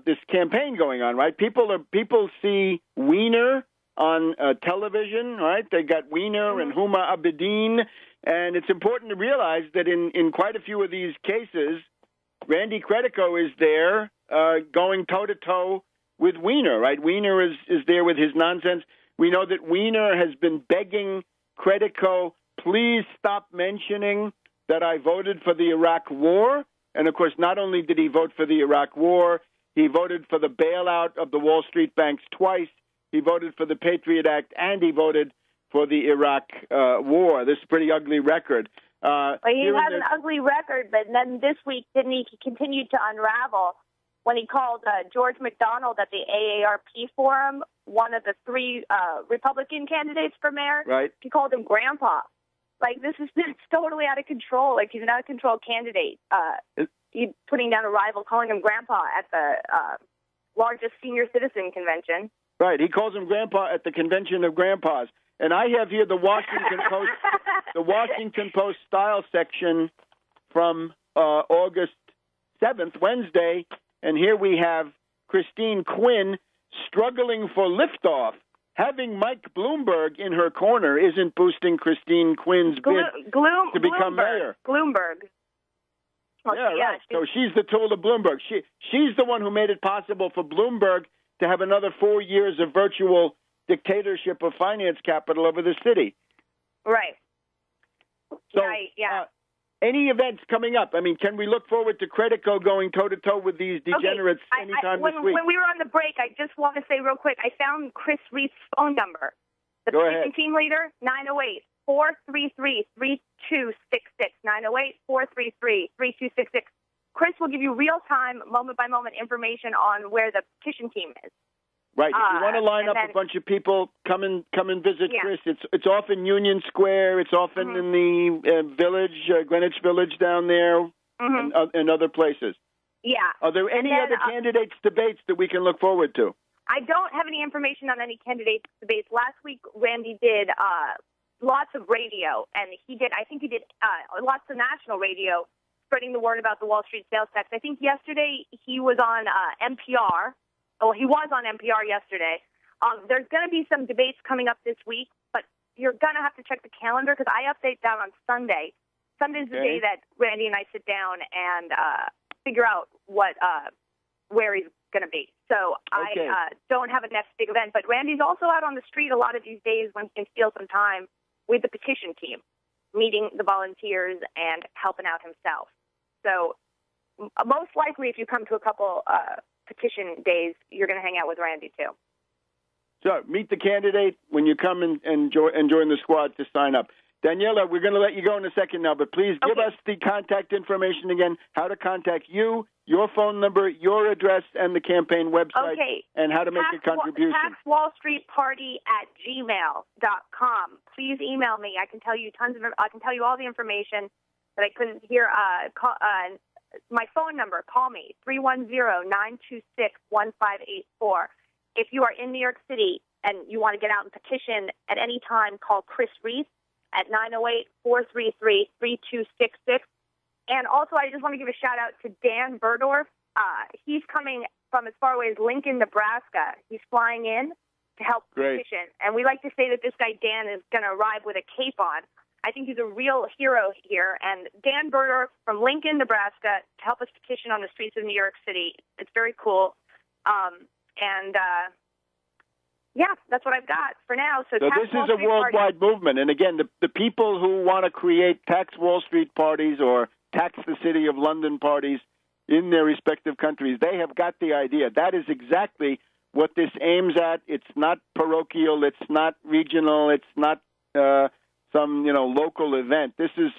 this campaign going on, right? People see Wiener on television, right? They got Wiener and Huma Abedin, and it's important to realize that in quite a few of these cases, Randy Credico is there going toe-to-toe with Wiener, right? Wiener is there with his nonsense. We know that Wiener has been begging Credico, please stop mentioning that I voted for the Iraq War. And, of course, not only did he vote for the Iraq War, he voted for the bailout of the Wall Street banks twice. He voted for the Patriot Act, and he voted for the Iraq War. This is a pretty ugly record. Well, he has an ugly record, but then this week, didn't he continue to unravel when he called George McDonald at the AARP Forum, one of the three Republican candidates for mayor. Right. He called him Grandpa. Like, it's totally out of control. Like, he's an out-of-control candidate. He's putting down a rival, calling him Grandpa at the largest senior citizen convention. Right. He calls him Grandpa at the convention of grandpas. And I have here the Washington Post, the Washington Post style section from August 7th, Wednesday. And here we have Christine Quinn struggling for liftoff. Having Mike Bloomberg in her corner isn't boosting Christine Quinn's bid to become mayor. Bloomberg. Well, right. So she's the tool of Bloomberg. She's the one who made it possible for Bloomberg to have another 4 years of virtual dictatorship of finance capital over the city. Right. So, right, yeah. any events coming up? I mean, can we look forward to Credico going toe-to-toe with these degenerates anytime this week? When we were on the break, I just want to say real quick, I found Chris Reed's phone number. The Go petition ahead. team leader, 908-433-3266, 908-433-3266. Chris will give you real-time, moment-by-moment information on where the petition team is. Right. If you want to line up a bunch of people, come and visit Chris. It's off in Union Square. It's often in the village, Greenwich Village down there, and other places. Yeah. Are there any other candidates' debates that we can look forward to? I don't have any information on any candidates' debates. Last week, Randy did lots of radio, and I think he did lots of national radio, spreading the word about the Wall Street sales tax. I think yesterday he was on NPR. Well, he was on NPR yesterday. There's going to be some debates coming up this week, but you're going to have to check the calendar because I update that on Sunday. Sunday's the day that Randy and I sit down and figure out where he's going to be. So I don't have a next big event, but Randy's also out on the street a lot of these days when he can steal some time with the petition team, meeting the volunteers and helping out himself. So most likely if you come to a couple petition days, you're going to hang out with Randy too. So meet the candidate when you come and join the squad to sign up. Daniela, we're going to let you go in a second now, but please give us the contact information again, how to contact you, your phone number, your address, and the campaign website, and how to make a contribution. taxwallstreetparty@gmail.com. Please email me. I can tell you I can tell you all the information that I couldn't hear. My phone number, call me, 310-926-1584. If you are in New York City and you want to get out and petition at any time, call Chris Reed at 908-433-3266. And also, I just want to give a shout-out to Dan Burdorf. He's coming from as far away as Lincoln, Nebraska. He's flying in to help petition. And we like to say that this guy, Dan, is going to arrive with a cape on. I think he's a real hero here. And Dan Burdorf from Lincoln, Nebraska, to help us petition on the streets of New York City. It's very cool. That's what I've got for now. So this is a worldwide movement. And again, the people who want to create tax Wall Street parties or tax the City of London parties in their respective countries, they have got the idea. That is exactly what this aims at. It's not parochial. It's not regional. It's not some local event. This is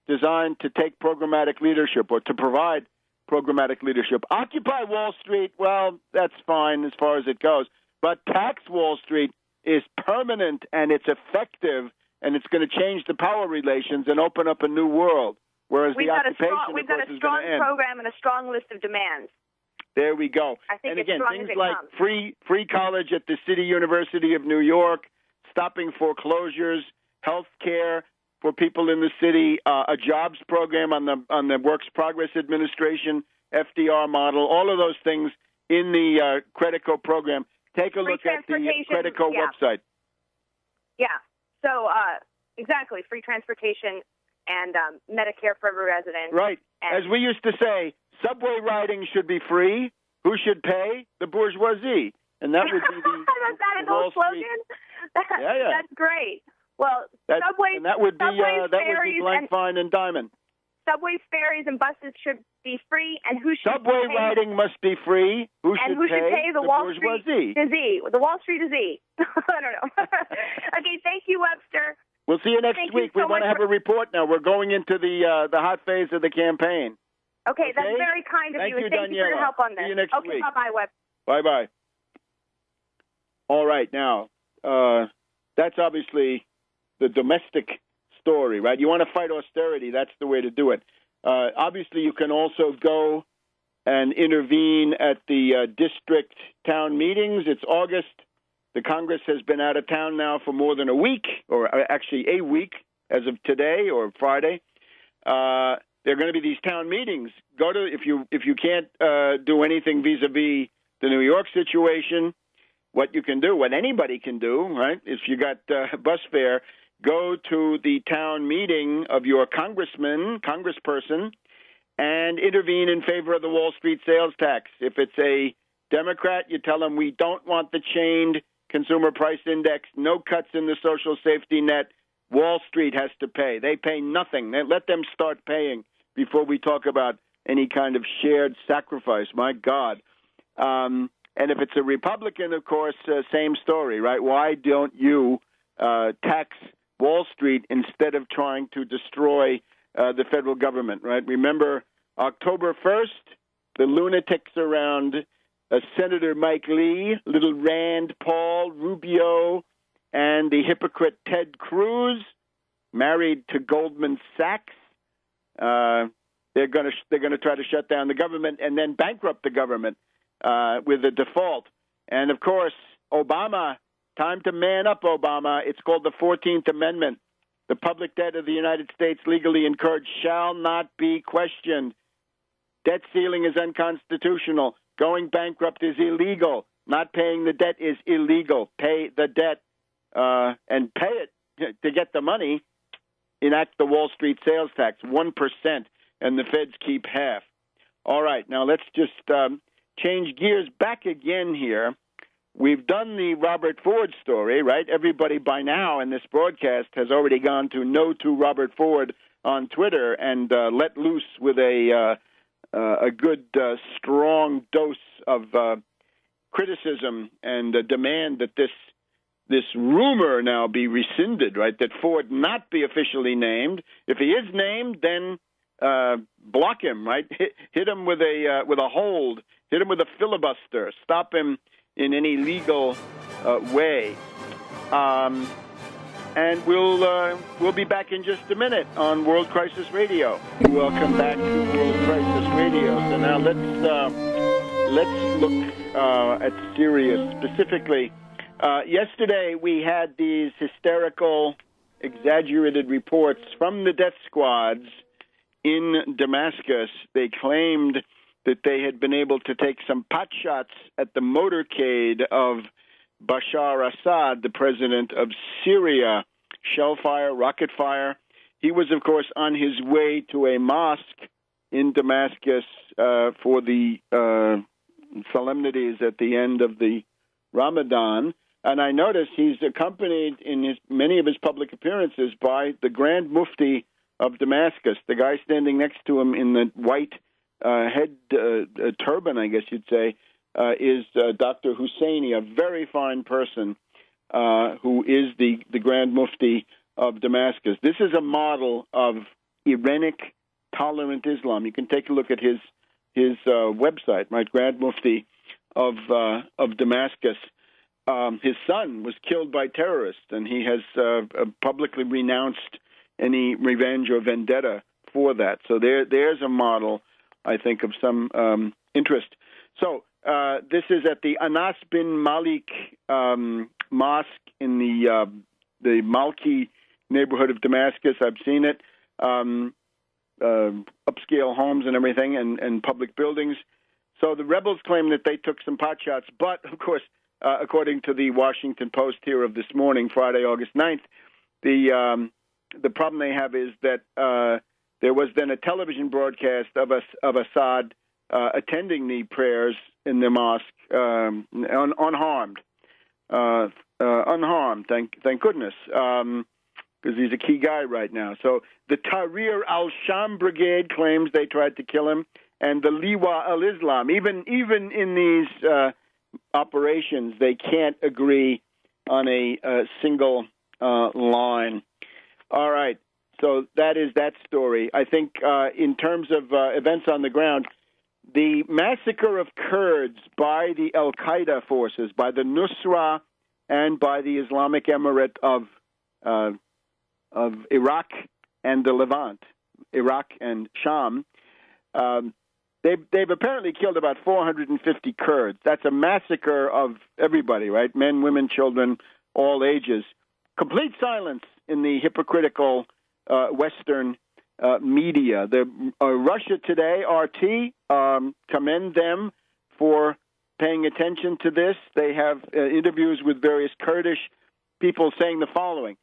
designed to take programmatic leadership or to provide programmatic leadership. Occupy Wall Street, well, that's fine as far as it goes. But tax Wall Street is permanent and it's effective, and it's going to change the power relations and open up a new world. Whereas we've got a strong program and a strong list of demands. There we go. I think and again, things as like free college at the City University of New York, stopping foreclosures, health care for people in the city, a jobs program on the Works Progress Administration, FDR model, all of those things in the Credico program. Take a look at the Credico website. Yeah. So exactly, free transportation and Medicare for every resident. Right. As we used to say, subway riding should be free. Who should pay? The bourgeoisie. And that would be the that an old slogan? Yeah. That's great. Well, subways, and that would be Blank, Fine, and Diamond. Subways, ferries, and buses should be free, and who should Subway riding must be free. Who should pay? The Wall Street disease. The Wall Street disease. I don't know. Okay, thank you, Webster. We'll see you next week. We want to have a report now. We're going into the hot phase of the campaign. Okay, that's very kind of you. And thank you for your help on this. See you next week. Bye-bye, Web. Bye-bye. All right, now, that's obviously the domestic story, right? You want to fight austerity, that's the way to do it. Obviously, you can also go and intervene at the district town meetings. It's August. The Congress has been out of town now for more than a week, or actually a week as of today or Friday. There are going to be these town meetings. Go to if you can't do anything vis-a-vis the New York situation. What you can do, what anybody can do, right? If you got bus fare, go to the town meeting of your congressperson, and intervene in favor of the Wall Street sales tax. If it's a Democrat, you tell them we don't want the chained consumer price index, no cuts in the social safety net, Wall Street has to pay. They pay nothing. Let them start paying before we talk about any kind of shared sacrifice. My God. And if it's a Republican, of course, same story, right? Why don't you tax Wall Street instead of trying to destroy the federal government, right? Remember, October 1st, the lunatics around Senator Mike Lee, little Rand Paul, Rubio, and the hypocrite Ted Cruz, married to Goldman Sachs. They're going to try to shut down the government and then bankrupt the government with a default. And of course, Obama, time to man up, Obama. It's called the 14th Amendment. The public debt of the United States legally incurred shall not be questioned. Debt ceiling is unconstitutional. Going bankrupt is illegal. Not paying the debt is illegal. Pay the debt and pay it to get the money. Enact the Wall Street sales tax, 1%, and the feds keep half. All right, now let's just change gears back again here. We've done the Robert Ford story, right? Everybody by now in this broadcast has already gone to No to Robert Ford on Twitter and let loose with a good, strong dose of criticism and demand that this rumor now be rescinded, right? That Ford not be officially named. If he is named, then block him, right? Hit him with a hold. Hit him with a filibuster. Stop him in any legal way. And we'll be back in just a minute on World Crisis Radio. Welcome back to World Crisis Radio. So now let's look at Syria specifically. Yesterday we had these hysterical, exaggerated reports from the death squads in Damascus. They claimed that they had been able to take some pot shots at the motorcade of Bashar Assad, the president of Syria. Shell fire, rocket fire. He was, of course, on his way to a mosque in Damascus for the solemnities at the end of the Ramadan. And I noticed he's accompanied in many of his public appearances by the Grand Mufti of Damascus, the guy standing next to him in the white head turban, I guess you'd say, is Dr. Husseini, a very fine person who is the Grand Mufti of Damascus. This is a model of Iranic tolerant Islam. You can take a look at his website, right? Grand Mufti of Damascus. His son was killed by terrorists, and he has publicly renounced any revenge or vendetta for that. So there's a model, I think, of some interest. So this is at the Anas bin Malik Mosque in the Malki neighborhood of Damascus. I've seen it. Upscale homes and everything, and public buildings. So the rebels claim that they took some pot shots, but, of course, according to the Washington Post here of this morning, Friday, August 9th, the problem they have is that there was then a television broadcast of Assad attending the prayers in the mosque unharmed. Unharmed, thank goodness, because he's a key guy right now. So the Tahrir al-Sham Brigade claims they tried to kill him, and the Liwa al-Islam. Even in these operations, they can't agree on a single line. All right, so that is that story. I think in terms of events on the ground, the massacre of Kurds by the al-Qaeda forces, by the Nusra and by the Islamic Emirate of Iraq and the Levant, Iraq and Sham, they've apparently killed about 450 Kurds. That's a massacre of everybody, right? Men, women, children, all ages. Complete silence in the hypocritical Western media. The Russia Today, RT, commend them for paying attention to this. They have interviews with various Kurdish people saying the following,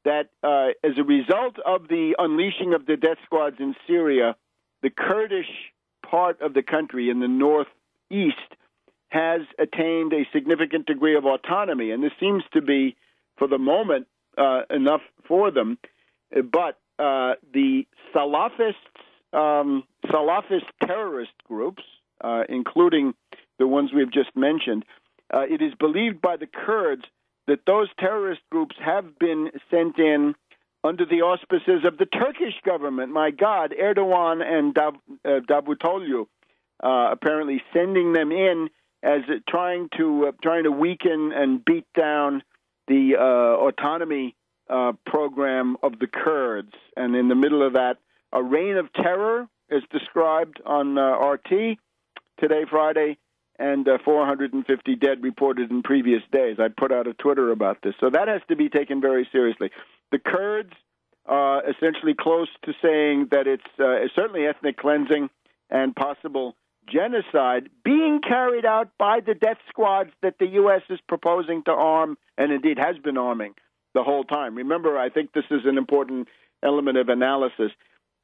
that as a result of the unleashing of the death squads in Syria, the Kurdish part of the country in the northeast has attained a significant degree of autonomy. And this seems to be, for the moment, enough for them. But the Salafist terrorist groups, including the ones we've just mentioned, it is believed by the Kurds that those terrorist groups have been sent in under the auspices of the Turkish government. My God, Erdogan and Davutoglu apparently sending them in as trying to weaken and beat down the autonomy program of the Kurds. And in the middle of that, a reign of terror is described on RT today, Friday, and 450 dead reported in previous days. I put out a Twitter about this. So that has to be taken very seriously. The Kurds are essentially close to saying that it's certainly ethnic cleansing and possible genocide being carried out by the death squads that the U.S. is proposing to arm and indeed has been arming the whole time. Remember, I think this is an important element of analysis.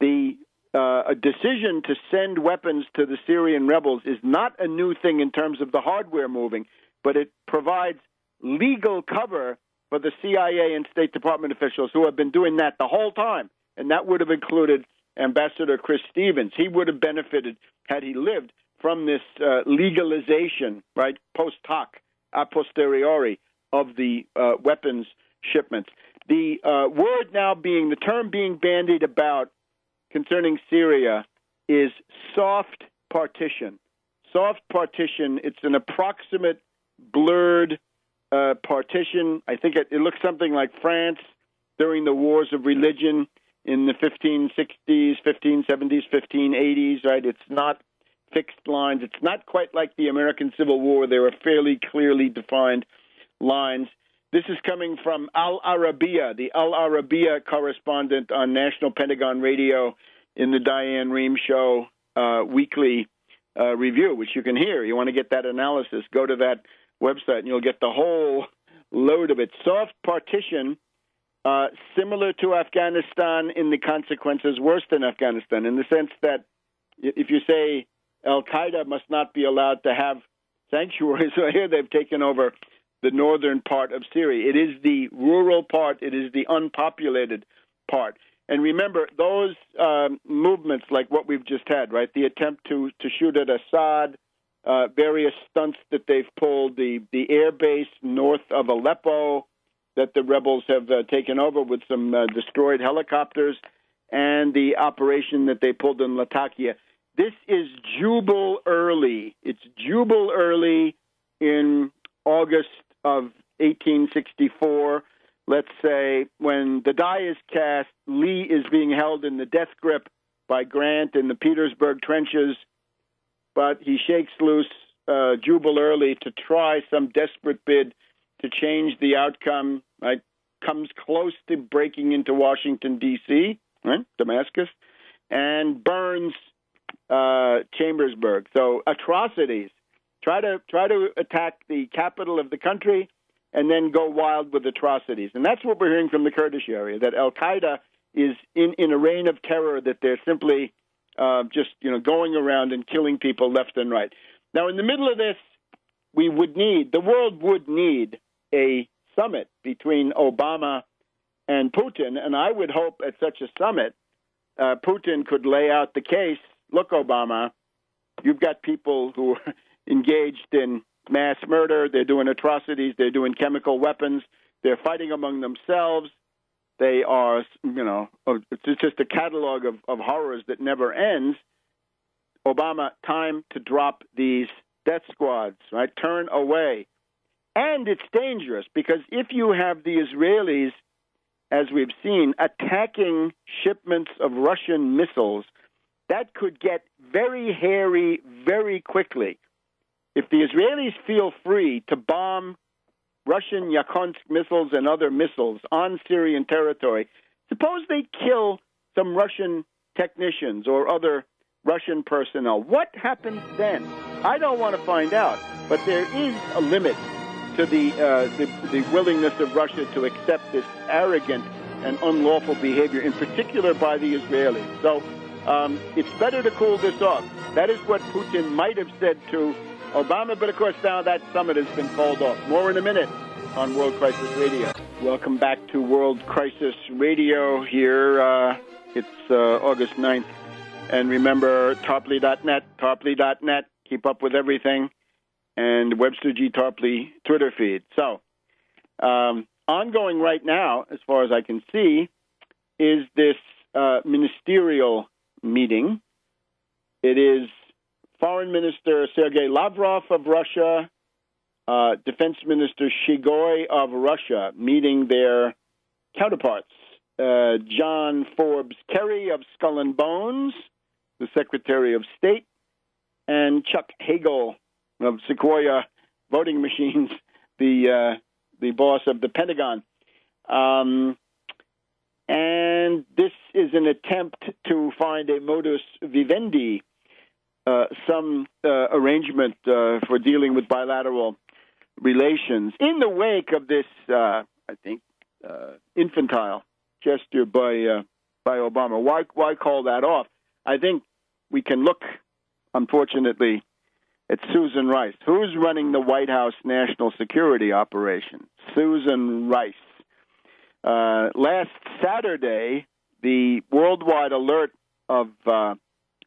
A decision to send weapons to the Syrian rebels is not a new thing in terms of the hardware moving, but it provides legal cover for the CIA and State Department officials who have been doing that the whole time. And that would have included Ambassador Chris Stevens. He would have benefited, had he lived, from this legalization, right, post hoc, a posteriori, of the weapons shipments. The the term being bandied about concerning Syria is soft partition. Soft partition, it's an approximate, blurred partition. I think it looks something like France during the wars of religion in the 1560s, 1570s, 1580s, right? It's not fixed lines. It's not quite like the American Civil War. There are fairly clearly defined lines. This is coming from Al Arabiya, the Al Arabiya correspondent on National Pentagon Radio in the Diane Rehm Show weekly review, which you can hear. You want to get that analysis, go to that website, and you'll get the whole load of it. Soft partition, similar to Afghanistan in the consequences, worse than Afghanistan, in the sense that if you say Al-Qaeda must not be allowed to have sanctuaries, so here they've taken over the northern part of Syria. It is the rural part. It is the unpopulated part. And remember, those movements like what we've just had, right, the attempt to shoot at Assad, various stunts that they've pulled, the air base north of Aleppo that the rebels have taken over with some destroyed helicopters, and the operation that they pulled in Latakia. This is Jubal early. It's Jubal early in August of 1864, let's say, when the die is cast, Lee is being held in the death grip by Grant in the Petersburg trenches, but he shakes loose Jubal early to try some desperate bid to change the outcome, right? Comes close to breaking into Washington, D.C., right? Damascus, and burns Chambersburg. So atrocities. Try to attack the capital of the country and then go wild with atrocities. And that's what we're hearing from the Kurdish area, that Al-Qaeda is in a reign of terror, that they're simply just going around and killing people left and right. Now, in the middle of this, the world would need a summit between Obama and Putin, and I would hope at such a summit, Putin could lay out the case. Look, Obama, you've got people who are engaged in mass murder. They're doing atrocities. They're doing chemical weapons. They're fighting among themselves. They are, it's just a catalog of horrors that never ends. Obama, time to drop these death squads, right? Turn away. And it's dangerous because if you have the Israelis, as we've seen, attacking shipments of Russian missiles, that could get very hairy very quickly. If the Israelis feel free to bomb Russian Yakonsk missiles and other missiles on Syrian territory, suppose they kill some Russian technicians or other Russian personnel. What happens then? I don't want to find out, but there is a limit to the willingness of Russia to accept this arrogant and unlawful behavior, in particular by the Israelis. So it's better to cool this off. That is what Putin might have said to Obama, but of course now that summit has been called off. More in a minute on World Crisis Radio. Welcome back to World Crisis Radio here. It's August 9th. And remember, Tarpley.net, keep up with everything, and Webster G. Tarpley Twitter feed. So, ongoing right now, as far as I can see, is this ministerial meeting. It is Foreign Minister Sergei Lavrov of Russia, Defense Minister Shigoi of Russia meeting their counterparts. John Forbes Kerry of Skull and Bones, the Secretary of State, and Chuck Hagel of Sequoia Voting Machines, the boss of the Pentagon. And this is an attempt to find a modus vivendi, some arrangement for dealing with bilateral relations in the wake of this, I think, infantile gesture by Obama. Why call that off? I think we can look, unfortunately, at Susan Rice. Who's running the White House national security operation? Susan Rice. Last Saturday, the worldwide alert of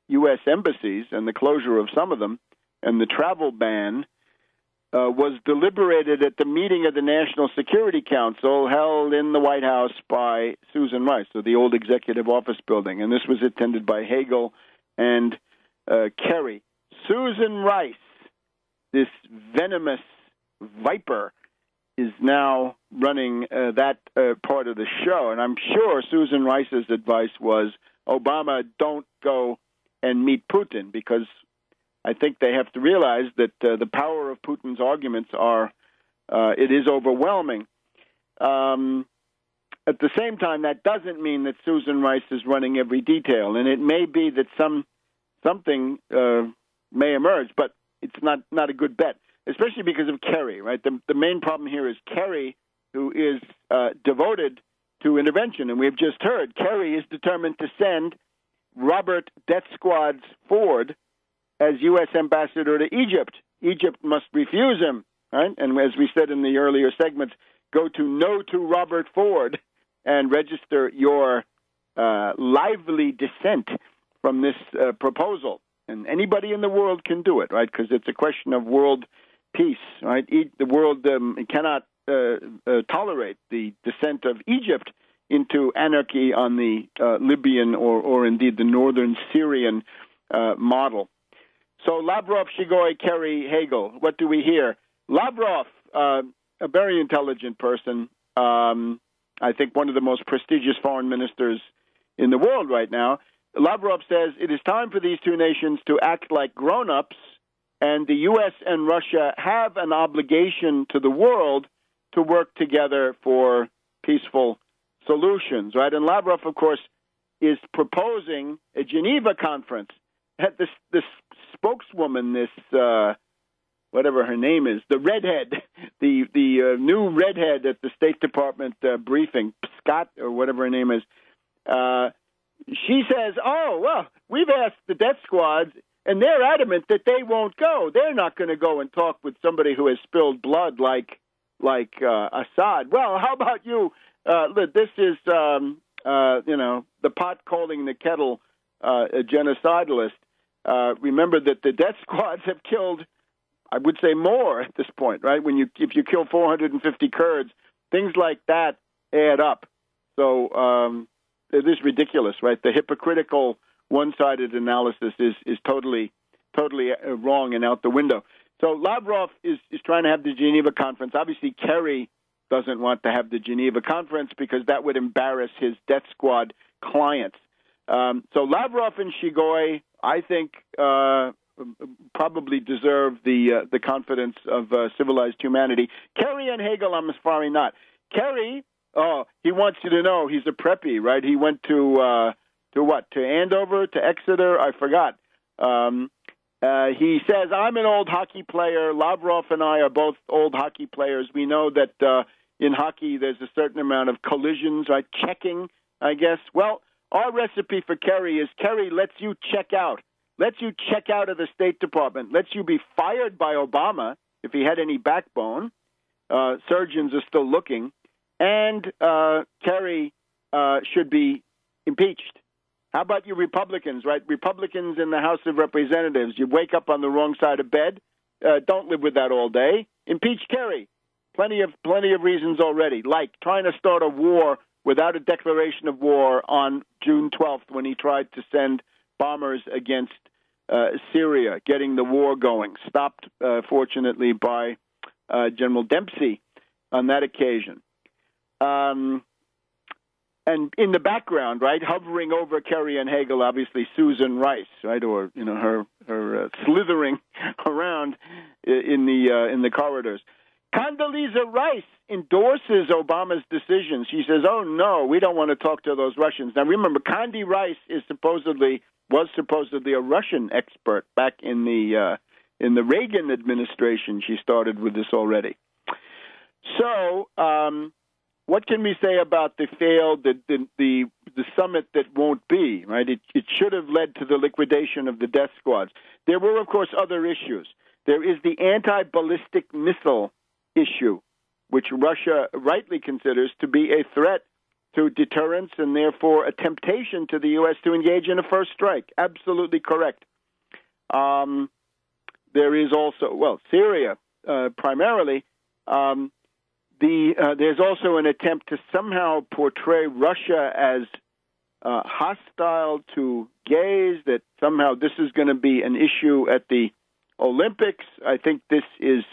U.S. embassies and the closure of some of them and the travel ban was deliberated at the meeting of the National Security Council held in the White House by Susan Rice, so the old executive office building. And this was attended by Hagel and Kerry. Susan Rice, this venomous viper, is now running that part of the show. And I'm sure Susan Rice's advice was, Obama, don't go and meet Putin, because I think they have to realize that the power of Putin's arguments it is overwhelming. At the same time, that doesn't mean that Susan Rice is running every detail, and it may be that something may emerge, but it's not a good bet, especially because of Kerry, right? The main problem here is Kerry, who is devoted to intervention, and we've just heard Kerry is determined to send Robert Death Squads Ford as U.S. ambassador to Egypt. Egypt must refuse him, right? And as we said in the earlier segments, go to No to Robert Ford and register your lively dissent from this proposal. And anybody in the world can do it, right? Because it's a question of world peace, right? The world cannot tolerate the descent of Egypt into anarchy on the Libyan or indeed the northern Syrian model. So Lavrov, Shigoi, Kerry, Hagel, what do we hear? Lavrov, a very intelligent person, I think one of the most prestigious foreign ministers in the world right now. Lavrov says it is time for these two nations to act like grown-ups, and the U.S. and Russia have an obligation to the world to work together for peaceful solutions, right? And Lavrov, of course, is proposing a Geneva conference. This spokeswoman, this whatever her name is, the redhead, the new redhead at the State Department briefing, Scott or whatever her name is, she says, "Oh well, we've asked the death squads, and they're adamant that they won't go. They're not going to go and talk with somebody who has spilled blood like Assad. Well, how about you? This is the pot calling the kettle a genocidalist. Remember that the death squads have killed, I would say, more at this point, right? If you kill 450 Kurds, things like that add up. So it is ridiculous, right? The hypocritical one-sided analysis is totally wrong and out the window. So Lavrov is trying to have the Geneva conference. Obviously, Kerry doesn't want to have the Geneva conference because that would embarrass his death squad clients. So Lavrov and Shigoi, I think, probably deserve the confidence of civilized humanity. Kerry and Hagel, I'm sorry, not. Kerry, he wants you to know he's a preppy, right? He went to what? To Andover, to Exeter? I forgot. He says, I'm an old hockey player. Lavrov and I are both old hockey players. We know that in hockey there's a certain amount of collisions, right? Checking, I guess. Well, our recipe for Kerry is Kerry lets you check out. Lets you check out of the State Department. Lets you be fired by Obama if he had any backbone. Surgeons are still looking. And Kerry should be impeached. How about you Republicans, right? Republicans in the House of Representatives, you wake up on the wrong side of bed. Don't live with that all day. Impeach Kerry. Plenty of reasons already, like trying to start a war without a declaration of war on June 12th when he tried to send bombers against Syria, getting the war going. Stopped, fortunately, by General Dempsey on that occasion. And in the background, right, hovering over Kerry and Hagel, obviously Susan Rice, right, or her slithering around in the corridors. Condoleezza Rice endorses Obama's decision. She says, "Oh no, we don't want to talk to those Russians." Now remember, Condi Rice was supposedly a Russian expert back in the Reagan administration. She started with this already. So. What can we say about the failed, the summit that won't be, right? It should have led to the liquidation of the death squads. There were, of course, other issues. There is the anti-ballistic missile issue, which Russia rightly considers to be a threat to deterrence and therefore a temptation to the U.S. to engage in a first strike. Absolutely correct. There is also, Syria primarily. There's also an attempt to somehow portray Russia as hostile to gays, that somehow this is going to be an issue at the Olympics. I think this is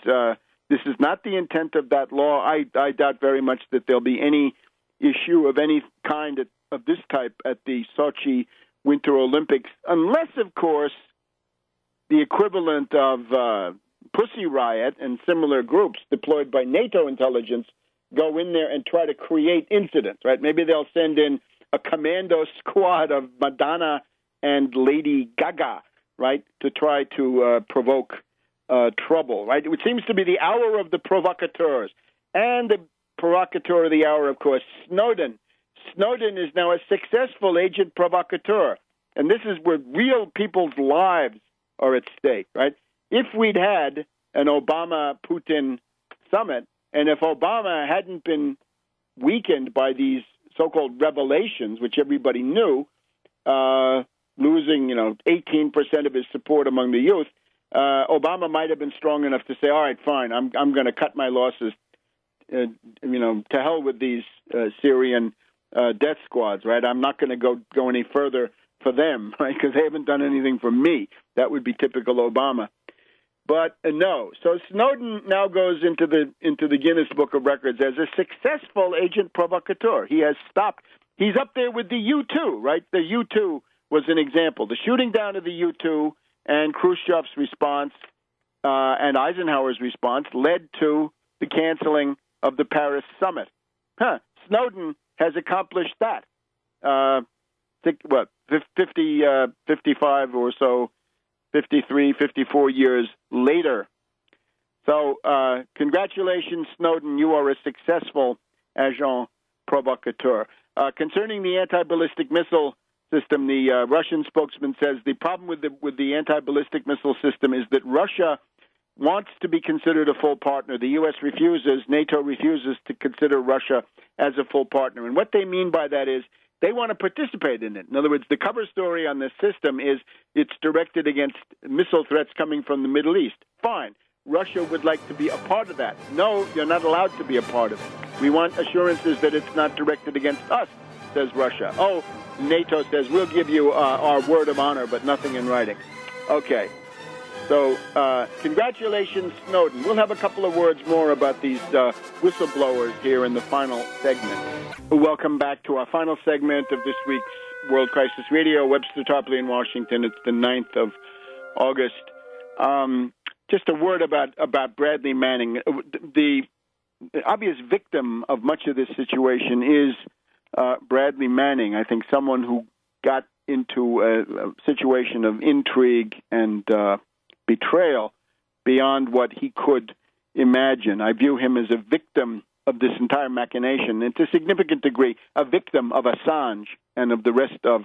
not the intent of that law. I doubt very much that there'll be any issue of any kind of this type at the Sochi Winter Olympics, unless, of course, the equivalent of Pussy Riot and similar groups deployed by NATO intelligence go in there and try to create incidents, right? Maybe they'll send in a commando squad of Madonna and Lady Gaga, right, to try to provoke trouble, right? It seems to be the hour of the provocateurs. And the provocateur of the hour, of course, Snowden. Snowden is now a successful agent provocateur. And this is where real people's lives are at stake, right? If we'd had an Obama-Putin summit, and if Obama hadn't been weakened by these so-called revelations, which everybody knew, losing, 18% of his support among the youth, Obama might have been strong enough to say, all right, fine, I'm going to cut my losses, to hell with these Syrian death squads, right? I'm not going to go any further for them, right, because they haven't done anything for me. That would be typical Obama. But no. So Snowden now goes into the Guinness Book of Records as a successful agent provocateur. He has stopped. He's up there with the U-2, right? The U-2 was an example. The shooting down of the U-2 and Khrushchev's response and Eisenhower's response led to the canceling of the Paris summit. Snowden has accomplished that. 55 or so, 53, 54 years later. So congratulations, Snowden. You are a successful agent provocateur. Concerning the anti-ballistic missile system, the Russian spokesman says the problem with the anti-ballistic missile system is that Russia wants to be considered a full partner. The U.S. refuses, NATO refuses to consider Russia as a full partner. And what they mean by that is they want to participate in it. In other words, the cover story on this system is it's directed against missile threats coming from the Middle East. Fine. Russia would like to be a part of that. No, you're not allowed to be a part of it. We want assurances that it's not directed against us, says Russia. Oh, NATO says, we'll give you our word of honor, but nothing in writing. Okay. So congratulations, Snowden. We'll have a couple of words more about these whistleblowers here in the final segment. Welcome back to our final segment of this week's World Crisis Radio. Webster Tarpley in Washington. It's the 9th of August. Just a word about Bradley Manning. The obvious victim of much of this situation is Bradley Manning. I think someone who got into a situation of intrigue and betrayal beyond what he could imagine. I view him as a victim of this entire machination, and to a significant degree, a victim of Assange and of the rest of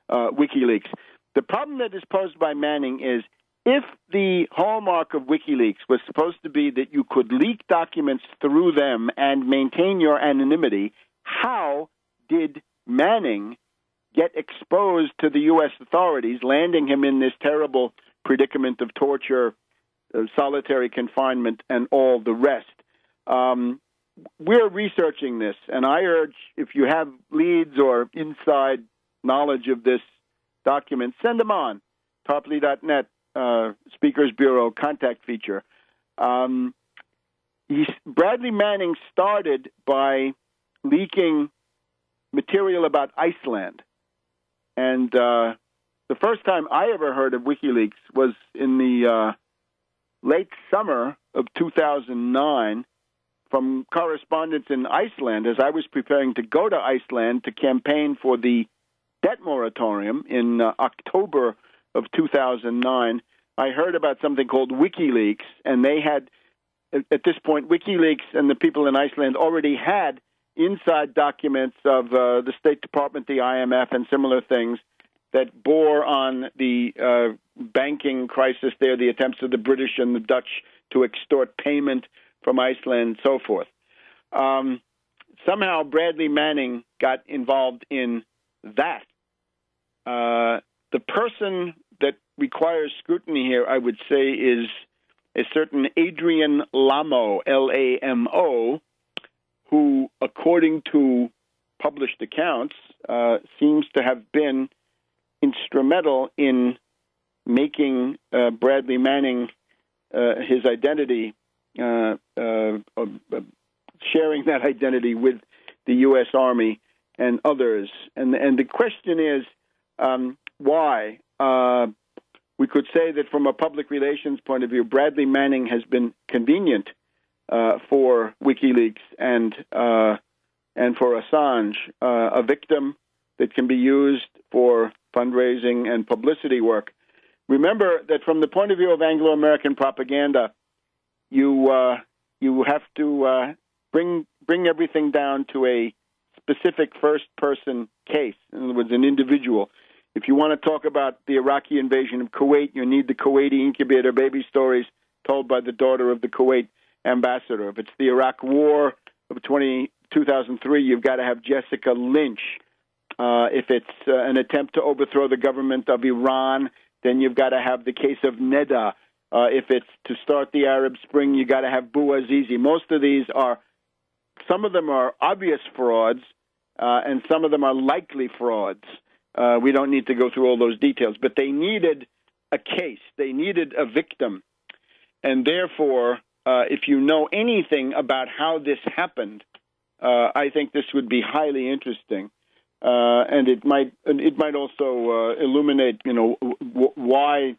WikiLeaks. The problem that is posed by Manning is if the hallmark of WikiLeaks was supposed to be that you could leak documents through them and maintain your anonymity, how did Manning get exposed to the U.S. authorities, landing him in this terrible predicament of torture, solitary confinement, and all the rest? We're researching this, and I urge, if you have leads or inside knowledge of this document, send them on. Tarpley.net, Speakers Bureau contact feature. Bradley Manning started by leaking material about Iceland. And the first time I ever heard of WikiLeaks was in the late summer of 2009 from correspondents in Iceland as I was preparing to go to Iceland to campaign for the debt moratorium in October of 2009. I heard about something called WikiLeaks, and they had, at this point, WikiLeaks and the people in Iceland already had inside documents of the State Department, the IMF, and similar things that bore on the banking crisis there, the attempts of the British and the Dutch to extort payment from Iceland, and so forth. Somehow Bradley Manning got involved in that. The person that requires scrutiny here, I would say, is a certain Adrian Lamo, L-A-M-O, who, according to published accounts, seems to have been instrumental in making Bradley Manning his identity, sharing that identity with the U.S. Army and others. And the question is, why? We could say that from a public relations point of view, Bradley Manning has been convenient for WikiLeaks and for Assange, a victim that can be used for fundraising and publicity work. Remember that from the point of view of Anglo-American propaganda, you have to bring everything down to a specific first-person case. In other words, an individual. If you want to talk about the Iraqi invasion of Kuwait, you need the Kuwaiti incubator baby stories told by the daughter of the Kuwait ambassador. If it's the Iraq War of 2003, you've got to have Jessica Lynch. If it's an attempt to overthrow the government of Iran, then you've got to have the case of Neda. If it's to start the Arab Spring, you've got to have Bouazizi. Most of these some of them are obvious frauds, and some of them are likely frauds. We don't need to go through all those details, but they needed a case. They needed a victim. And therefore, if you know anything about how this happened, I think this would be highly interesting. And it might also illuminate, why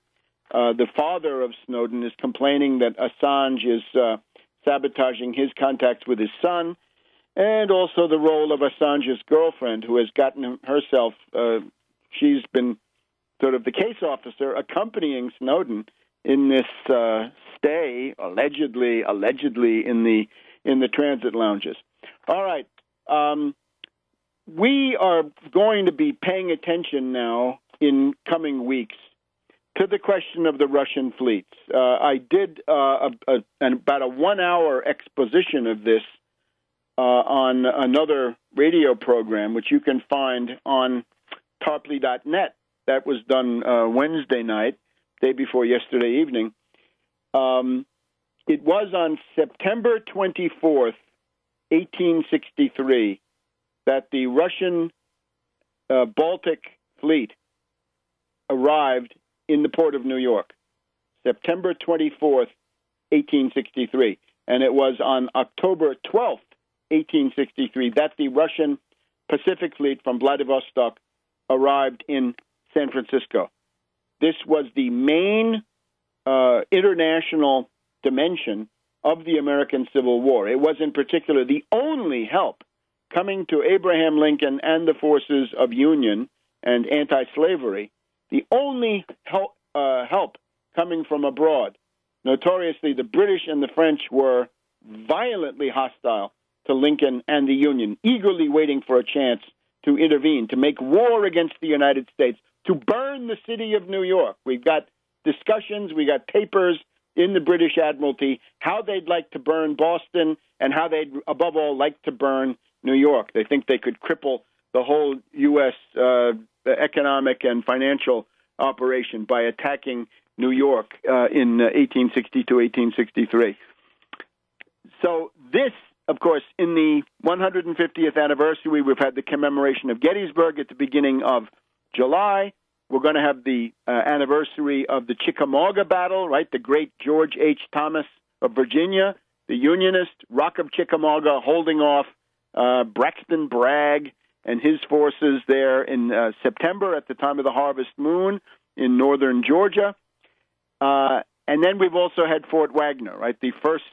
the father of Snowden is complaining that Assange is sabotaging his contacts with his son, and also the role of Assange's girlfriend, who has gotten herself, she's been sort of the case officer accompanying Snowden in this stay, allegedly in the transit lounges. All right. We are going to be paying attention now in coming weeks to the question of the Russian fleets. I did about a 1-hour exposition of this on another radio program, which you can find on Tarpley.net. That was done Wednesday night, day before yesterday evening. It was on September 24th, 1863, that the Russian Baltic fleet arrived in the port of New York, September 24th, 1863. And it was on October 12th, 1863, that the Russian Pacific Fleet from Vladivostok arrived in San Francisco. This was the main international dimension of the American Civil War. It was in particular the only help coming to Abraham Lincoln and the forces of Union and anti-slavery, the only help coming from abroad. Notoriously, the British and the French were violently hostile to Lincoln and the Union, eagerly waiting for a chance to intervene, to make war against the United States, to burn the city of New York. We've got discussions, we got papers in the British Admiralty, how they'd like to burn Boston and how they'd, above all, like to burn New York. They think they could cripple the whole U.S. Economic and financial operation by attacking New York in 1862, 1863. So this, of course, in the 150th anniversary, we've had the commemoration of Gettysburg at the beginning of July. We're going to have the anniversary of the Chickamauga battle, right? The great George H. Thomas of Virginia, the Unionist, Rock of Chickamauga, holding off Braxton Bragg and his forces there in September at the time of the harvest moon in northern Georgia. And then we've also had Fort Wagner, right? The first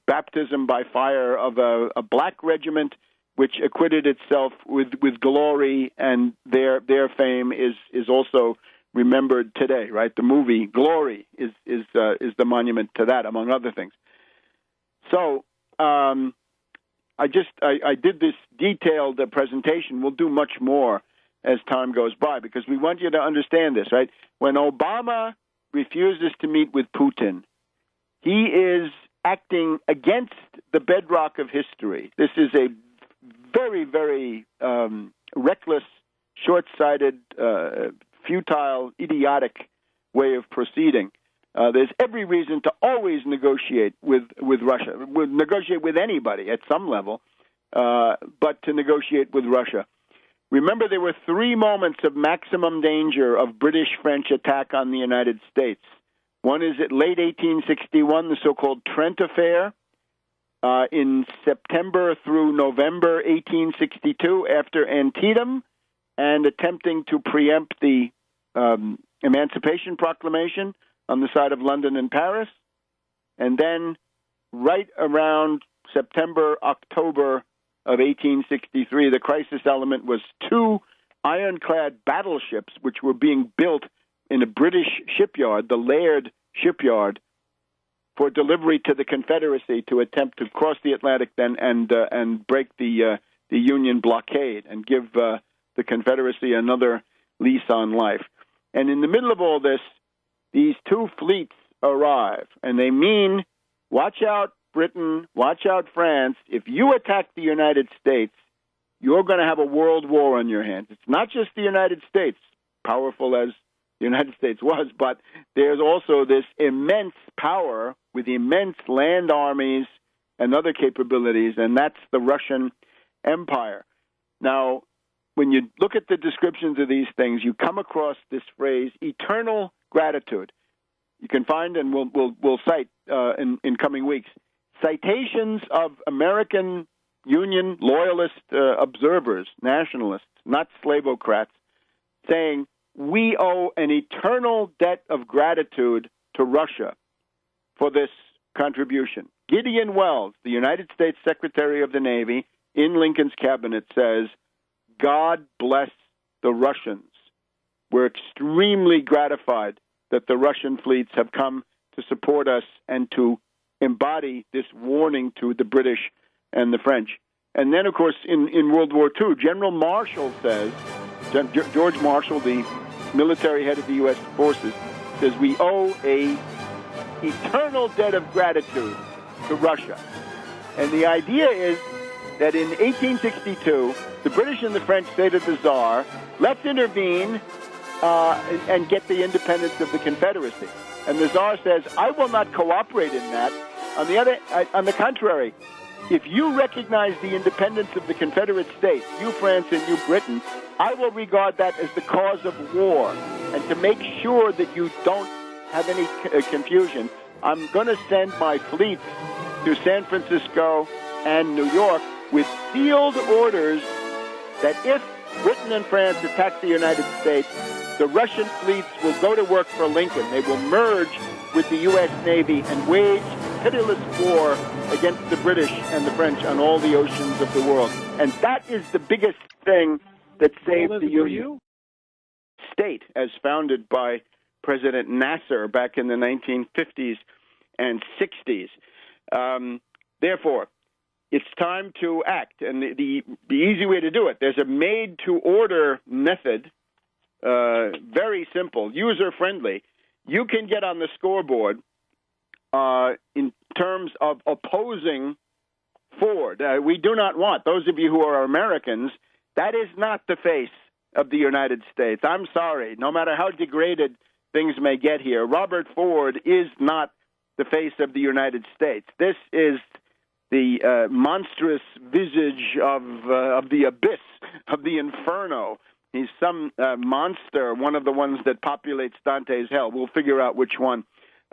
baptism by fire of a black regiment, which acquitted itself with glory, and their fame is also remembered today, right? The movie Glory is the monument to that, among other things. So I did this detailed presentation. We'll do much more as time goes by, because we want you to understand this, right? When Obama refuses to meet with Putin, he is acting against the bedrock of history. This is a very, very reckless, short-sighted, futile, idiotic way of proceeding. There's every reason to always negotiate with Russia, negotiate with anybody at some level, but to negotiate with Russia. Remember, there were 3 moments of maximum danger of British-French attack on the United States. One is at late 1861, the so-called Trent Affair, in September through November 1862, after Antietam, and attempting to preempt the Emancipation Proclamation on the side of London and Paris. And then right around September, October of 1863, the crisis element was 2 ironclad battleships which were being built in a British shipyard, the Laird shipyard, for delivery to the Confederacy to attempt to cross the Atlantic then and break the Union blockade and give the Confederacy another lease on life. And in the middle of all this, these 2 fleets arrive, and they mean, watch out, Britain, watch out, France. If you attack the United States, you're going to have a world war on your hands. It's not just the United States, powerful as the United States was, but there's also this immense power with immense land armies and other capabilities, and that's the Russian Empire. Now, when you look at the descriptions of these things, you come across this phrase, eternal gratitude. You can find, and we'll cite in coming weeks, citations of American Union loyalist observers, nationalists, not slavocrats, saying, we owe an eternal debt of gratitude to Russia for this contribution. Gideon Wells, the United States Secretary of the Navy in Lincoln's cabinet, says, God bless the Russians. We're extremely gratified that the Russian fleets have come to support us and to embody this warning to the British and the French. And then, of course, in World War II, General Marshall says, George Marshall, the military head of the U.S. forces, says we owe a eternal debt of gratitude to Russia. And the idea is that in 1862, the British and the French say to the Tsar, let's intervene and get the independence of the Confederacy. And the Tsar says, I will not cooperate in that. On the contrary, if you recognize the independence of the Confederate States, you France and you Britain, I will regard that as the cause of war. And to make sure that you don't have any confusion, I'm going to send my fleets to San Francisco and New York with sealed orders that if Britain and France attack the United States, the Russian fleets will go to work for Lincoln. They will merge with the U.S. Navy and wage pitiless war against the British and the French on all the oceans of the world. And that is the biggest thing that saved the Union State, as founded by President Nasser back in the 1950s and 60s. Therefore, it's time to act, and the easy way to do it, there's a made-to-order method, very simple, user-friendly. you can get on the scoreboard in terms of opposing Ford. We do not want, those of you who are Americans, that is not the face of the United States. I'm sorry. No matter how degraded things may get here, Robert Ford is not the face of the United States. This is the monstrous visage of the abyss, of the inferno. He's some monster, one of the ones that populates Dante's hell. We'll figure out which one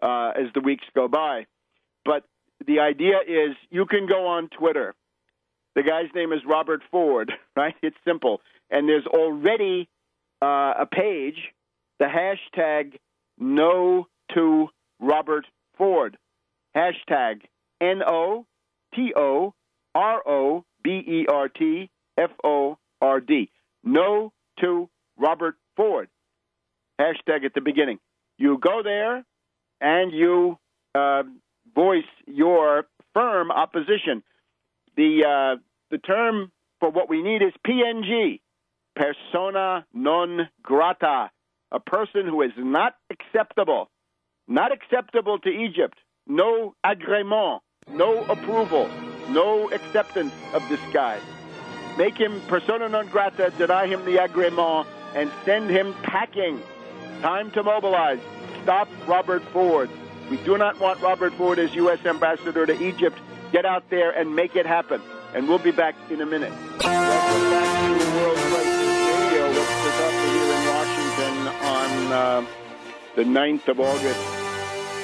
as the weeks go by. But the idea is you can go on Twitter. The guy's name is Robert Ford, right? It's simple. And there's already a page, the hashtag No to Robert Ford. Hashtag NOTOROBERTFORD. No to Robert Ford. Hashtag at the beginning. You go there and you voice your firm opposition. The term for what we need is PNG, persona non grata, a person who is not acceptable to Egypt. No agrément, no approval, no acceptance of this guy. Make him persona non grata, deny him the agrément, and send him packing. Time to mobilize. Stop Robert Ford. We do not want Robert Ford as U.S. ambassador to Egypt. Get out there and make it happen. And we'll be back in a minute. Welcome back to World Crisis Radio. Webster Tarpley here in Washington on the 9th of August,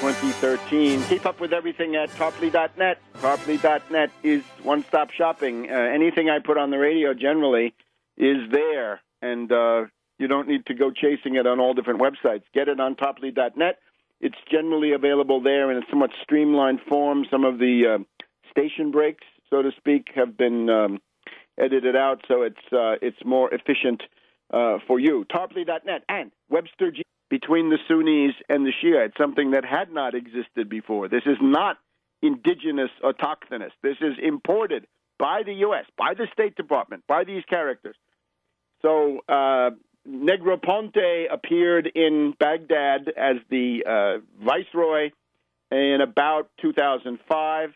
2013. Keep up with everything at Tarpley.net. Tarpley.net is one-stop shopping. Anything I put on the radio generally is there, and you don't need to go chasing it on all different websites. Get it on Tarpley.net. It's generally available there in a somewhat streamlined form. Some of the station breaks, so to speak, have been edited out, so it's more efficient for you. Tarpley.net and Webster G. Between the Sunnis and the Shiites, something that had not existed before. This is not indigenous autochthonous. This is imported by the U.S., by the State Department, by these characters. So Negroponte appeared in Baghdad as the viceroy in about 2005,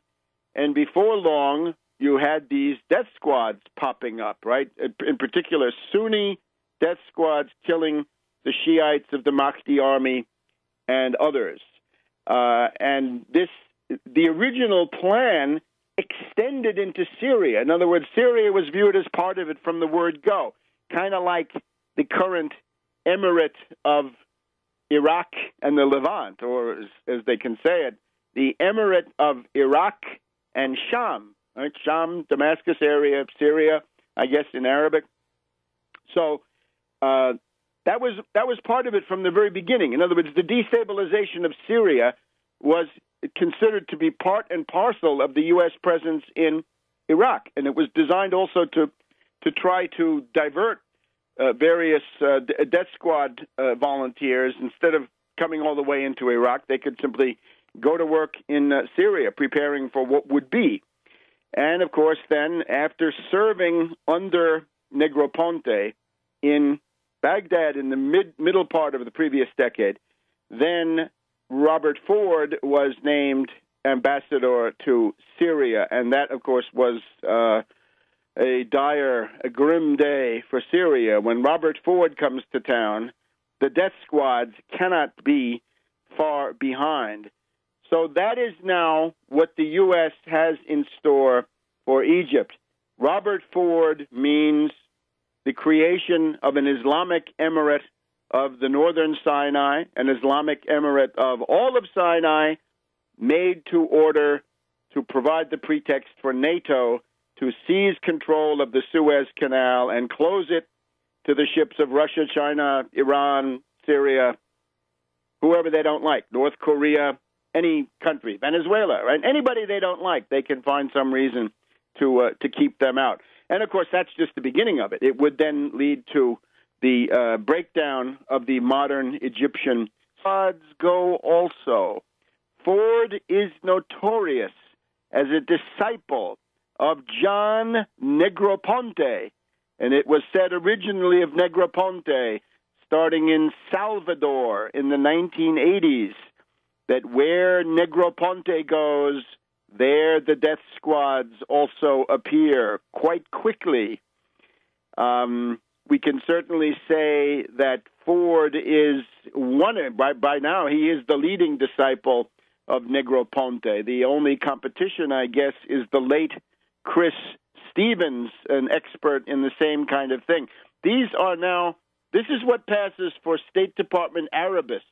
and before long, you had these death squads popping up, right? In particular, Sunni death squads killing the Shiites of the Mahdi army and others. And the original plan extended into Syria. In other words, Syria was viewed as part of it from the word go, kind of like the current emirate of Iraq and the Levant, or as they can say it, the emirate of Iraq and Sham, right? Sham, Damascus area of Syria, I guess in Arabic. So that was part of it from the very beginning. In other words, the destabilization of Syria was considered to be part and parcel of the U.S. presence in Iraq, and it was designed also to try to divert various death squad volunteers. Instead of coming all the way into Iraq, they could simply go to work in Syria, preparing for what would be. And, of course, then, after serving under Negroponte in Baghdad in the middle part of the previous decade, then Robert Ford was named ambassador to Syria, and that, of course, was a grim day for Syria. When Robert Ford comes to town, the death squads cannot be far behind. So that is now what the U.S. has in store for Egypt. Robert Ford means the creation of an Islamic emirate of the northern Sinai, an Islamic emirate of all of Sinai, made to order to provide the pretext for NATO to seize control of the Suez Canal and close it to the ships of Russia, China, Iran, Syria, whoever they don't like, North Korea, any country, Venezuela, right? Anybody they don't like, they can find some reason to keep them out. And, of course, that's just the beginning of it. It would then lead to the breakdown of the modern Egyptian gods go also. Ford is notorious as a disciple of John Negroponte, and it was said originally of Negroponte, starting in Salvador in the 1980s, that where Negroponte goes, there the death squads also appear quite quickly. We can certainly say that Ford is by now, he is the leading disciple of Negroponte. The only competition, I guess, is the late Chris Stevens, an expert in the same kind of thing. This is what passes for State Department Arabists.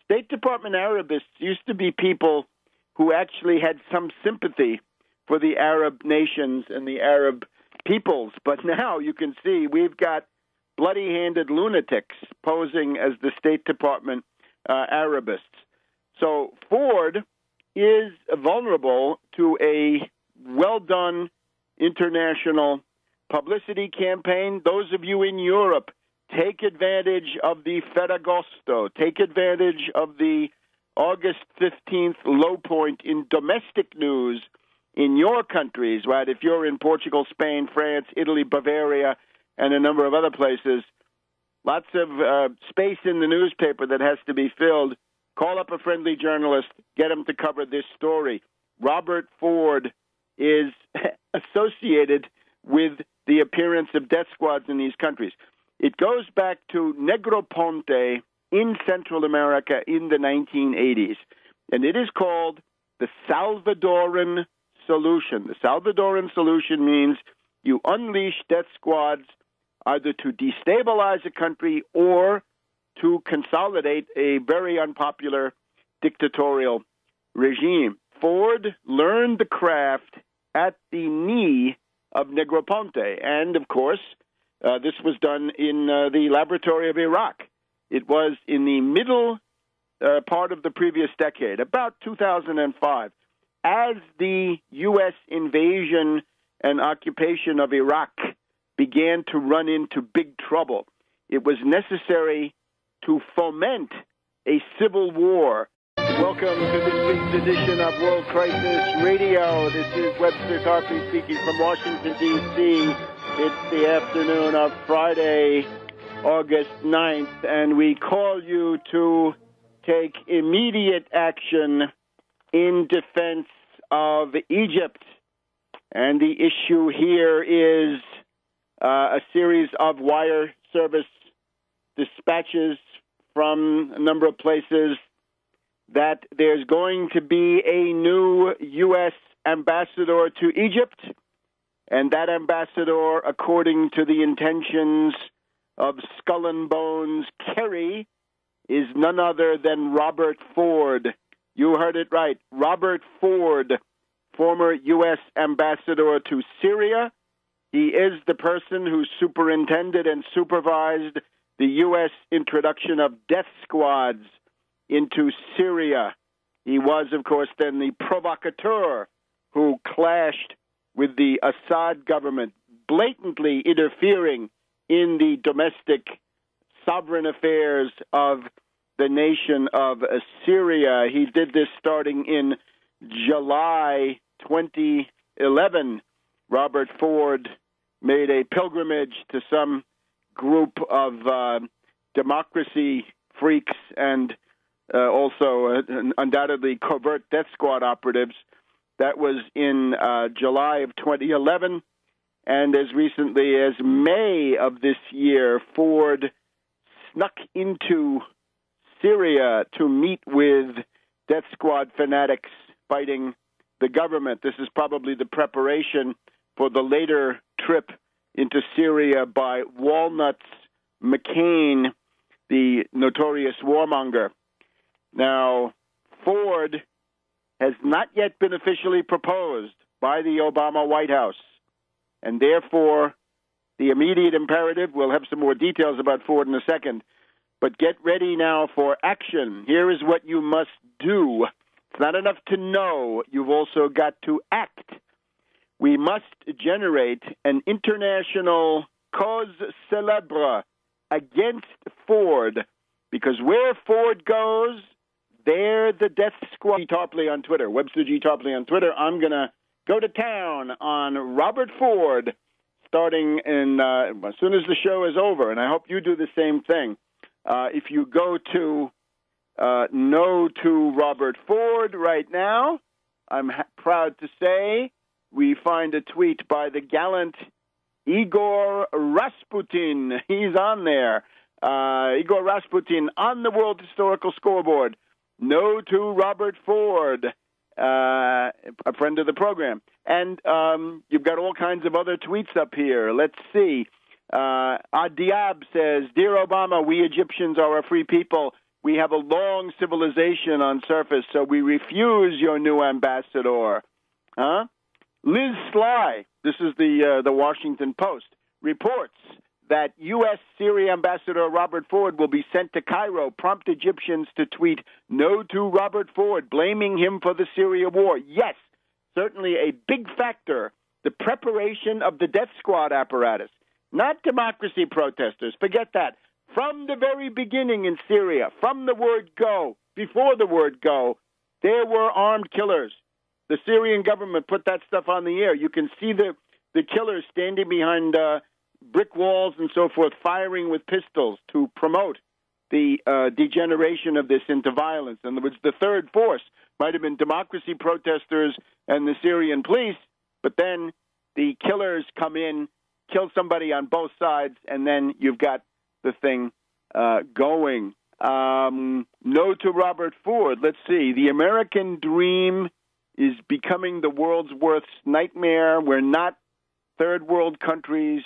State Department Arabists used to be people who actually had some sympathy for the Arab nations and the Arab peoples. But now you can see we've got bloody-handed lunatics posing as the State Department Arabists. So Ford is vulnerable to a well-done international publicity campaign. Those of you in Europe, take advantage of the Ferragosto. Take advantage of the August 15th low point in domestic news in your countries, right? If you're in Portugal, Spain, France, Italy, Bavaria, and a number of other places, lots of space in the newspaper that has to be filled. Call up a friendly journalist, get him to cover this story. Robert Ford is associated with the appearance of death squads in these countries. It goes back to Negroponte in Central America in the 1980s, and it is called the Salvadoran solution. The Salvadoran solution means you unleash death squads either to destabilize a country or to consolidate a very unpopular dictatorial regime. Ford learned the craft at the knee of Negroponte, and of course, this was done in the laboratory of Iraq. It was in the middle part of the previous decade, about 2005, as the U.S. invasion and occupation of Iraq began to run into big trouble. It was necessary to foment a civil war. Welcome to this week's edition of World Crisis Radio. This is Webster Tarpley speaking from Washington, D.C. It's the afternoon of Friday, August 9th, and we call you to take immediate action in defense of Egypt. And the issue here is a series of wire service dispatches from a number of places that there's going to be a new U.S. ambassador to Egypt, and that ambassador, according to the intentions of Skull and Bones Kerry, is none other than Robert Ford. You heard it right. Robert Ford, former U.S. ambassador to Syria. He is the person who superintended and supervised the U.S. introduction of death squads into Syria. He was, of course, then the provocateur who clashed with the Assad government, blatantly interfering in the domestic sovereign affairs of the nation of Syria. He did this starting in July 2011. Robert Ford made a pilgrimage to some group of democracy freaks and also undoubtedly covert death squad operatives. That was in July of 2011. And as recently as May of this year, Ford snuck into Syria to meet with death squad fanatics fighting the government. This is probably the preparation for the later trip into Syria by Walnuts McCain, the notorious warmonger. Now, Ford has not yet been officially proposed by the Obama White House, and therefore the immediate imperative, we'll have some more details about Ford in a second, but get ready now for action. Here is what you must do. It's not enough to know. You've also got to act. We must generate an international cause célèbre against Ford, because where Ford goes, there the death squad. G. Tarpley on Twitter, Webster G. Tarpley on Twitter. I'm going to go to town on Robert Ford starting in as soon as the show is over, and I hope you do the same thing. If you go to No to Robert Ford right now, I'm proud to say we find a tweet by the gallant Igor Rasputin. He's on there. Igor Rasputin on the World Historical Scoreboard. No to Robert Ford, a friend of the program. And you've got all kinds of other tweets up here. Let's see. Adiab says, Dear Obama, we Egyptians are a free people. We have a long civilization on surface, so we refuse your new ambassador. Liz Sly, this is the Washington Post, reports that U.S. Syria Ambassador Robert Ford will be sent to Cairo, prompt Egyptians to tweet no to Robert Ford, blaming him for the Syria war. Yes, certainly a big factor, the preparation of the death squad apparatus, not democracy protesters. Forget that. From the very beginning in Syria, from the word go, before the word go, there were armed killers. The Syrian government put that stuff on the air. You can see the killers standing behind brick walls and so forth, firing with pistols to promote the degeneration of this into violence. In other words, the third force might have been democracy protesters and the Syrian police, but then the killers come in, kill somebody on both sides, and then you've got the thing going. No to Robert Ford. Let's see. The American dream is becoming the world's worst nightmare. We're not third world countries.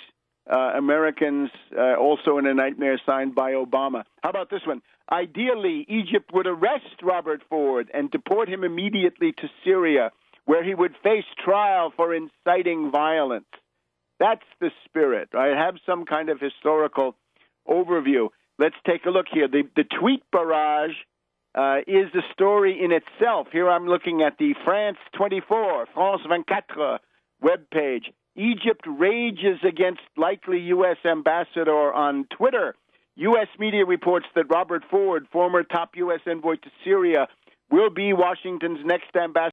Americans also in a nightmare, signed by Obama. How about this one? Ideally, Egypt would arrest Robert Ford and deport him immediately to Syria, where he would face trial for inciting violence. That's the spirit, right? Have some kind of historical overview. Let's take a look here. The tweet barrage is a story in itself. Here I'm looking at the France 24 webpage. Egypt rages against likely U.S. ambassador on Twitter. U.S. media reports that Robert Ford, former top U.S. envoy to Syria, will be Washington's next ambassador.